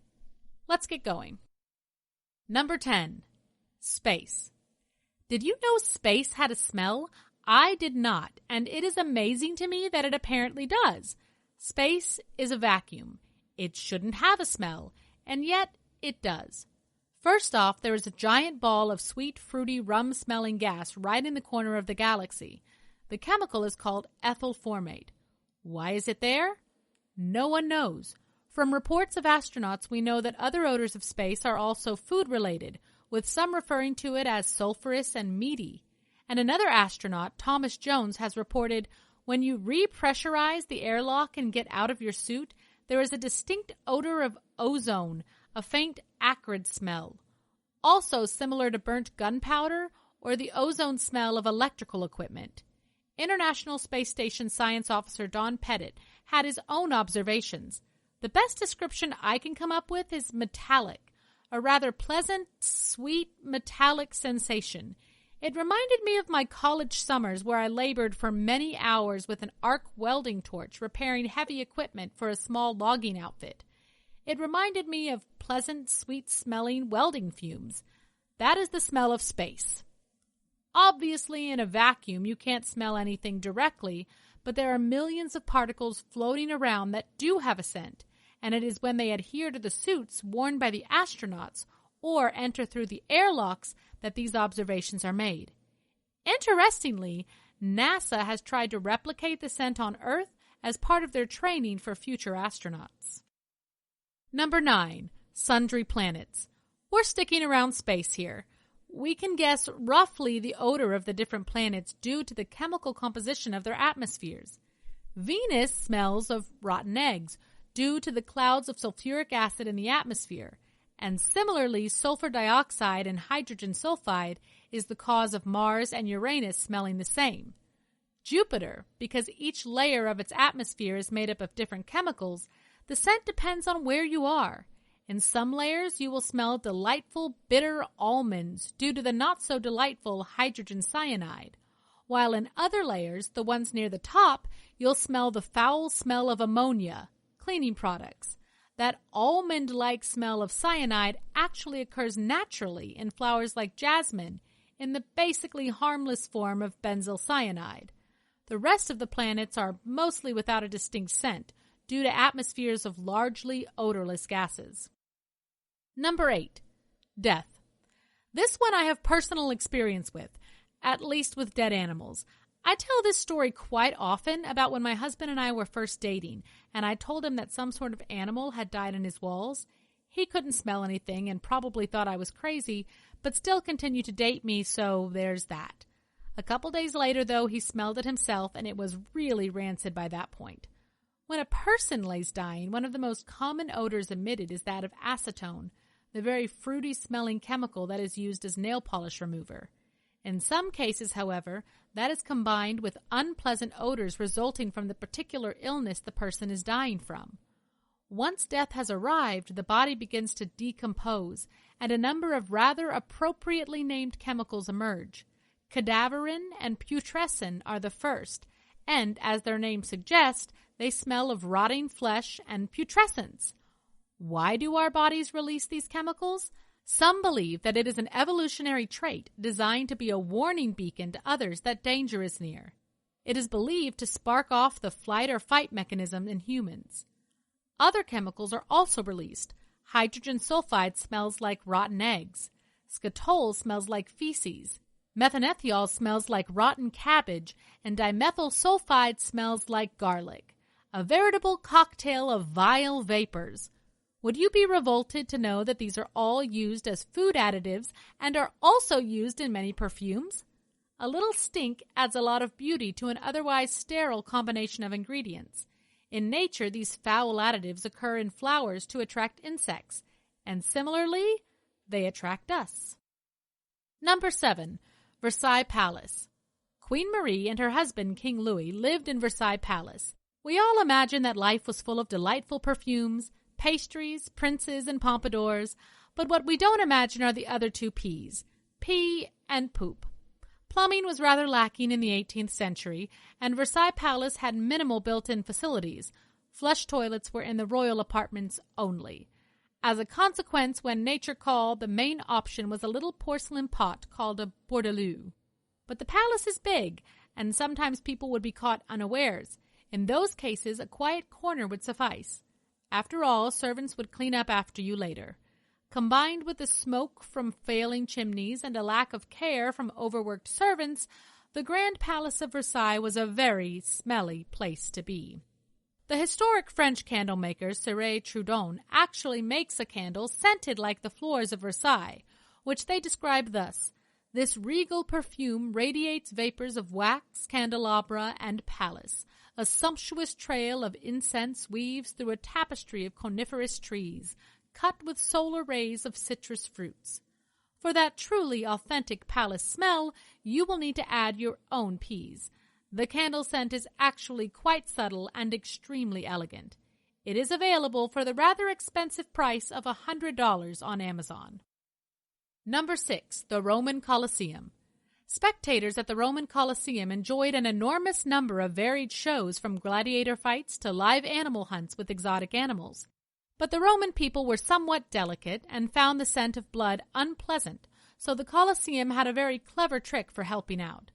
Let's get going. Number 10. Space. Did you know space had a smell? I did not, and it is amazing to me that it apparently does. Space is a vacuum. It shouldn't have a smell, and yet it does. First off, there is a giant ball of sweet, fruity, rum-smelling gas right in the corner of the galaxy. The chemical is called ethyl formate. Why is it there? No one knows. From reports of astronauts, we know that other odors of space are also food-related, with some referring to it as sulfurous and meaty. And another astronaut, Thomas Jones, has reported, when you repressurize the airlock and get out of your suit, there is a distinct odor of ozone, a faint acrid smell. also similar to burnt gunpowder or the ozone smell of electrical equipment. International Space Station Science Officer Don Pettit had his own observations. The best description I can come up with is metallic, a rather pleasant, sweet, metallic sensation. It reminded me of my college summers where I labored for many hours with an arc welding torch repairing heavy equipment for a small logging outfit. It reminded me of pleasant, sweet-smelling welding fumes. That is the smell of space. Obviously, in a vacuum, you can't smell anything directly, but there are millions of particles floating around that do have a scent, and it is when they adhere to the suits worn by the astronauts or enter through the airlocks that these observations are made. Interestingly, NASA has tried to replicate the scent on Earth as part of their training for future astronauts. Number 9. Sundry planets. We're sticking around space here. We can guess roughly the odor of the different planets due to the chemical composition of their atmospheres. Venus smells of rotten eggs due to the clouds of sulfuric acid in the atmosphere, and similarly, sulfur dioxide and hydrogen sulfide is the cause of Mars and Uranus smelling the same. Jupiter, because each layer of its atmosphere is made up of different chemicals, the scent depends on where you are. In some layers, you will smell delightful bitter almonds due to the not-so-delightful hydrogen cyanide, while in other layers, the ones near the top, you'll smell the foul smell of ammonia, cleaning products. That almond-like smell of cyanide actually occurs naturally in flowers like jasmine in the basically harmless form of benzyl cyanide. The rest of the planets are mostly without a distinct scent due to atmospheres of largely odorless gases. Number 8. Death. This one I have personal experience with, at least with dead animals. I tell this story quite often about when my husband and I were first dating, and I told him that some sort of animal had died in his walls. He couldn't smell anything and probably thought I was crazy, but still continued to date me, so there's that. A couple days later, though, he smelled it himself, and it was really rancid by that point. When a person lays dying, one of the most common odors emitted is that of acetone, the very fruity-smelling chemical that is used as nail polish remover. In some cases, however, that is combined with unpleasant odors resulting from the particular illness the person is dying from. Once death has arrived, the body begins to decompose, and a number of rather appropriately named chemicals emerge. Cadaverin and putrescin are the first, and, as their names suggest, they smell of rotting flesh and putrescence. Why do our bodies release these chemicals? Some believe that it is an evolutionary trait designed to be a warning beacon to others that danger is near. It is believed to spark off the flight or fight mechanism in humans. Other chemicals are also released. Hydrogen sulfide smells like rotten eggs. Scatol smells like feces. Methanethiol smells like rotten cabbage, and dimethyl sulfide smells like garlic. A veritable cocktail of vile vapors. Would you be revolted to know that these are all used as food additives and are also used in many perfumes? A little stink adds a lot of beauty to an otherwise sterile combination of ingredients. In nature, these foul additives occur in flowers to attract insects, and similarly, they attract us. Number 7. Versailles Palace. Queen Marie and her husband, King Louis, lived in Versailles Palace. We all imagine that life was full of delightful perfumes, pastries, princes, and pompadours, but what we don't imagine are the other two P's, pee and poop. Plumbing was rather lacking in the 18th century, and Versailles Palace had minimal built-in facilities. Flush toilets were in the royal apartments only. As a consequence, when nature called, the main option was a little porcelain pot called a bordelu. But the palace is big, and sometimes people would be caught unawares. In those cases, a quiet corner would suffice. After all, servants would clean up after you later. Combined with the smoke from failing chimneys and a lack of care from overworked servants, the Grand Palace of Versailles was a very smelly place to be. The historic French candle maker Cire Trudon actually makes a candle scented like the floors of Versailles, which they describe thus: "This regal perfume radiates vapors of wax, candelabra, and palace. A sumptuous trail of incense weaves through a tapestry of coniferous trees, cut with solar rays of citrus fruits. For that truly authentic palace smell, you will need to add your own peas. The candle scent is actually quite subtle and extremely elegant. It is available for the rather expensive price of $100 on Amazon. Number 6. The Roman Coliseum. Spectators at the Roman Coliseum enjoyed an enormous number of varied shows, from gladiator fights to live animal hunts with exotic animals. But the Roman people were somewhat delicate and found the scent of blood unpleasant, so the Coliseum had a very clever trick for helping out.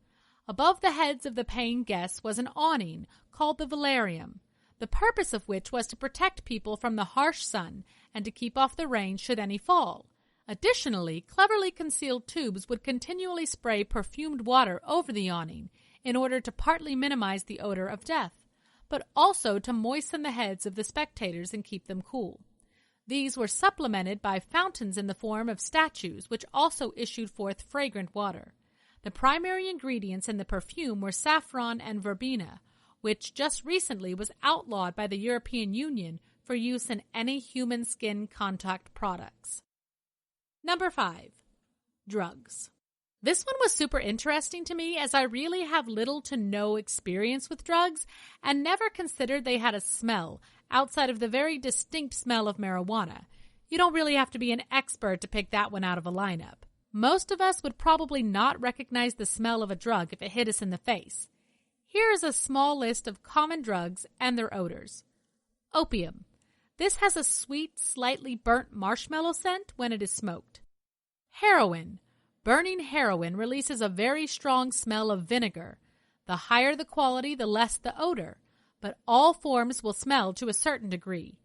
Above the heads of the paying guests was an awning called the velarium, the purpose of which was to protect people from the harsh sun and to keep off the rain should any fall. Additionally, cleverly concealed tubes would continually spray perfumed water over the awning in order to partly minimize the odor of death, but also to moisten the heads of the spectators and keep them cool. These were supplemented by fountains in the form of statues, which also issued forth fragrant water. The primary ingredients in the perfume were saffron and verbena, which just recently was outlawed by the European Union for use in any human skin contact products. Number 5. Drugs. This one was super interesting to me, as I really have little to no experience with drugs and never considered they had a smell outside of the very distinct smell of marijuana. You don't really have to be an expert to pick that one out of a lineup. Most of us would probably not recognize the smell of a drug if it hit us in the face. Here is a small list of common drugs and their odors. Opium. This has a sweet, slightly burnt marshmallow scent when it is smoked. Heroin. Burning heroin releases a very strong smell of vinegar. The higher the quality, the less the odor, but all forms will smell to a certain degree.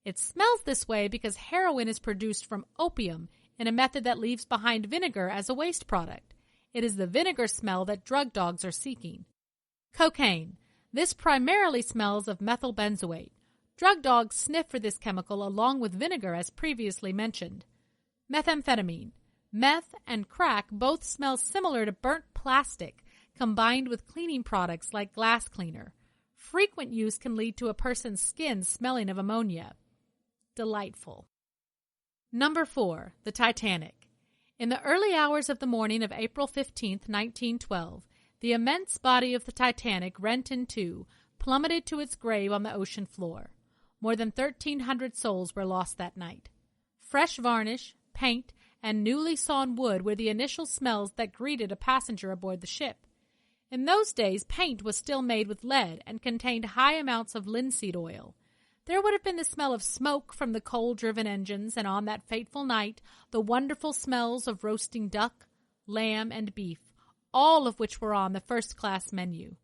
It smells this way because heroin is produced from opium in a method that leaves behind vinegar as a waste product. It is the vinegar smell that drug dogs are seeking. Cocaine. This primarily smells of methyl benzoate. Drug dogs sniff for this chemical along with vinegar, as previously mentioned. Methamphetamine. Meth and crack both smell similar to burnt plastic combined with cleaning products like glass cleaner. Frequent use can lead to a person's skin smelling of ammonia. Delightful. Number 4. The Titanic. In the early hours of the morning of April 15, 1912, the immense body of the Titanic, rent in two, plummeted to its grave on the ocean floor. More than 1,300 souls were lost that night. Fresh varnish, paint, and newly sawn wood were the initial smells that greeted a passenger aboard the ship. In those days, paint was still made with lead and contained high amounts of linseed oil. There would have been the smell of smoke from the coal-driven engines, and on that fateful night, the wonderful smells of roasting duck, lamb, and beef, all of which were on the first-class menu.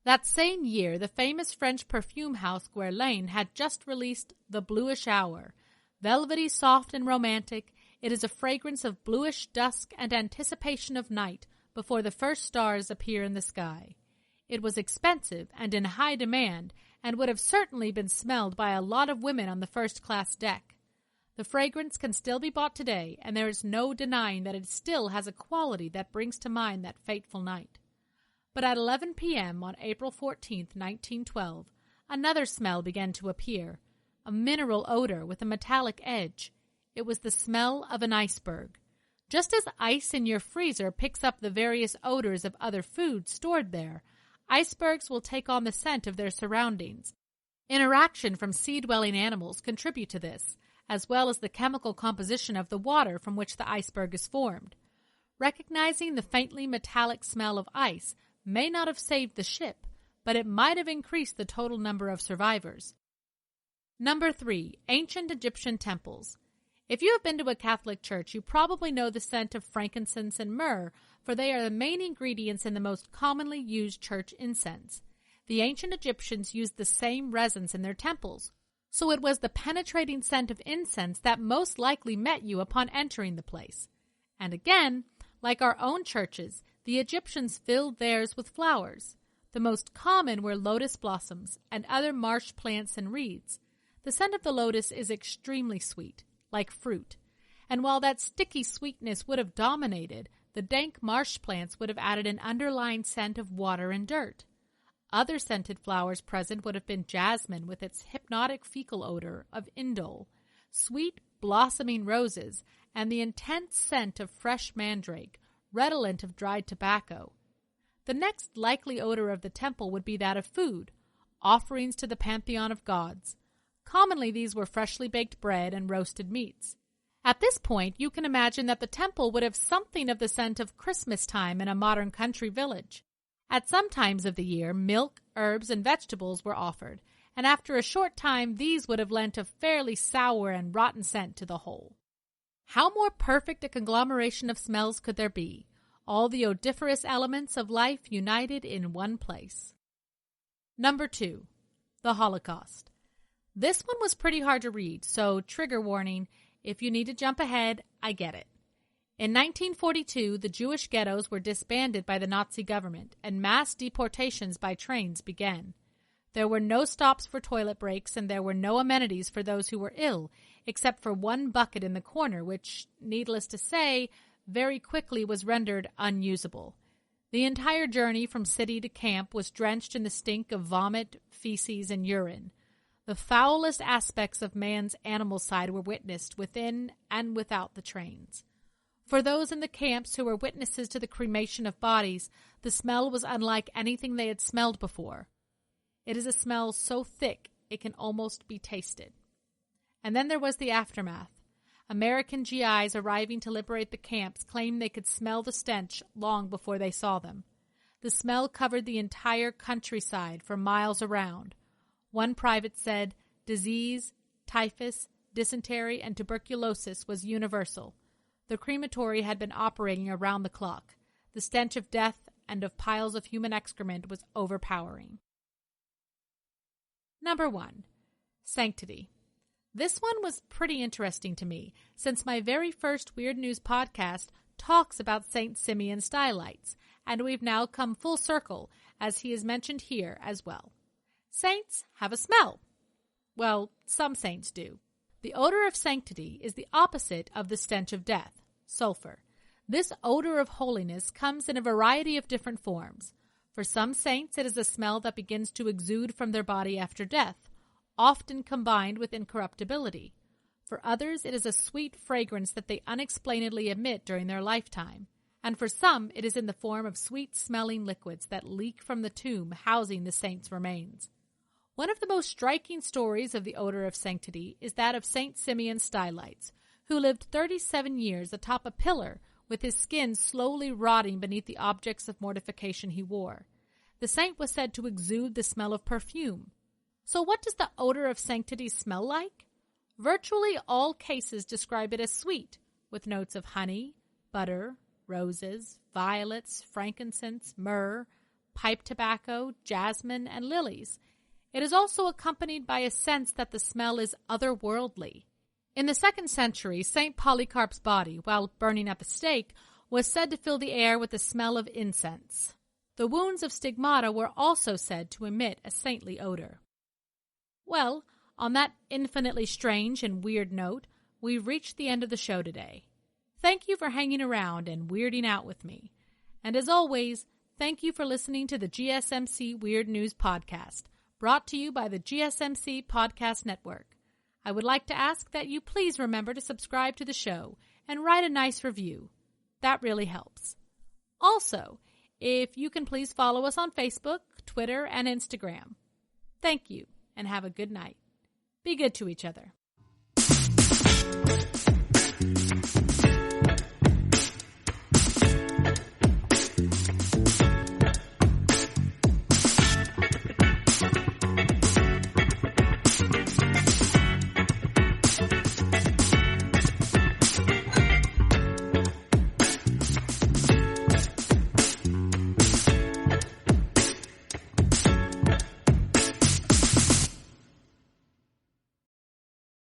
That same year, the famous French perfume house Guerlain had just released the Bluish Hour. Velvety, soft, and romantic, it is a fragrance of bluish dusk and anticipation of night before the first stars appear in the sky. It was expensive and in high demand, and would have certainly been smelled by a lot of women on the first-class deck. The fragrance can still be bought today, and there is no denying that it still has a quality that brings to mind that fateful night. But at 11 p.m. on April 14, 1912, another smell began to appear, a mineral odor with a metallic edge. It was the smell of an iceberg. Just as ice in your freezer picks up the various odors of other foods stored there, icebergs will take on the scent of their surroundings. Interaction from sea-dwelling animals contribute to this, as well as the chemical composition of the water from which the iceberg is formed. Recognizing the faintly metallic smell of ice may not have saved the ship, but it might have increased the total number of survivors. Number 3. Ancient Egyptian temples. If you have been to a Catholic church, you probably know the scent of frankincense and myrrh, for they are the main ingredients in the most commonly used church incense. The ancient Egyptians used the same resins in their temples, so it was the penetrating scent of incense that most likely met you upon entering the place. And again, like our own churches, the Egyptians filled theirs with flowers. The most common were lotus blossoms and other marsh plants and reeds. The scent of the lotus is extremely sweet, like fruit, and while that sticky sweetness would have dominated, the dank marsh plants would have added an underlying scent of water and dirt. Other scented flowers present would have been jasmine with its hypnotic fecal odor of indole, sweet blossoming roses, and the intense scent of fresh mandrake, redolent of dried tobacco. The next likely odor of the temple would be that of food, offerings to the pantheon of gods. Commonly these were freshly baked bread and roasted meats. At this point, you can imagine that the temple would have something of the scent of Christmas time in a modern country village. At some times of the year, milk, herbs, and vegetables were offered, and after a short time these would have lent a fairly sour and rotten scent to the whole. How more perfect a conglomeration of smells could there be? All the odoriferous elements of life united in one place. Number 2. The Holocaust. This one was pretty hard to read, so trigger warning, if you need to jump ahead, I get it. In 1942, the Jewish ghettos were disbanded by the Nazi government, and mass deportations by trains began. There were no stops for toilet breaks, and there were no amenities for those who were ill, except for one bucket in the corner, which, needless to say, very quickly was rendered unusable. The entire journey from city to camp was drenched in the stink of vomit, feces, and urine. The foulest aspects of man's animal side were witnessed within and without the trains. For those in the camps who were witnesses to the cremation of bodies, the smell was unlike anything they had smelled before. It is a smell so thick it can almost be tasted. And then there was the aftermath. American GIs arriving to liberate the camps claimed they could smell the stench long before they saw them. The smell covered the entire countryside for miles around. One private said disease, typhus, dysentery, and tuberculosis was universal. The crematory had been operating around the clock. The stench of death and of piles of human excrement was overpowering. Number 1. Sanctity. This one was pretty interesting to me, since my very first Weird News podcast talks about St. Simeon Stylites, and we've now come full circle, as he is mentioned here as well. Saints have a smell. Well, some saints do. The odor of sanctity is the opposite of the stench of death, sulfur. This odor of holiness comes in a variety of different forms. For some saints, it is a smell that begins to exude from their body after death, often combined with incorruptibility. For others, it is a sweet fragrance that they unexplainedly emit during their lifetime. And for some, it is in the form of sweet-smelling liquids that leak from the tomb housing the saint's remains. One of the most striking stories of the odor of sanctity is that of St. Simeon Stylites, who lived 37 years atop a pillar with his skin slowly rotting beneath the objects of mortification he wore. The saint was said to exude the smell of perfume. So what does the odor of sanctity smell like? Virtually all cases describe it as sweet, with notes of honey, butter, roses, violets, frankincense, myrrh, pipe tobacco, jasmine, and lilies. It is also accompanied by a sense that the smell is otherworldly. In the 2nd century, St. Polycarp's body, while burning at the stake, was said to fill the air with the smell of incense. The wounds of stigmata were also said to emit a saintly odor. Well, on that infinitely strange and weird note, we've reached the end of the show today. Thank you for hanging around and weirding out with me. And as always, thank you for listening to the GSMC Weird News Podcast, brought to you by the GSMC Podcast Network. I would like to ask that you please remember to subscribe to the show and write a nice review. That really helps. Also, if you can please follow us on Facebook, Twitter, and Instagram. Thank you, and have a good night. Be good to each other.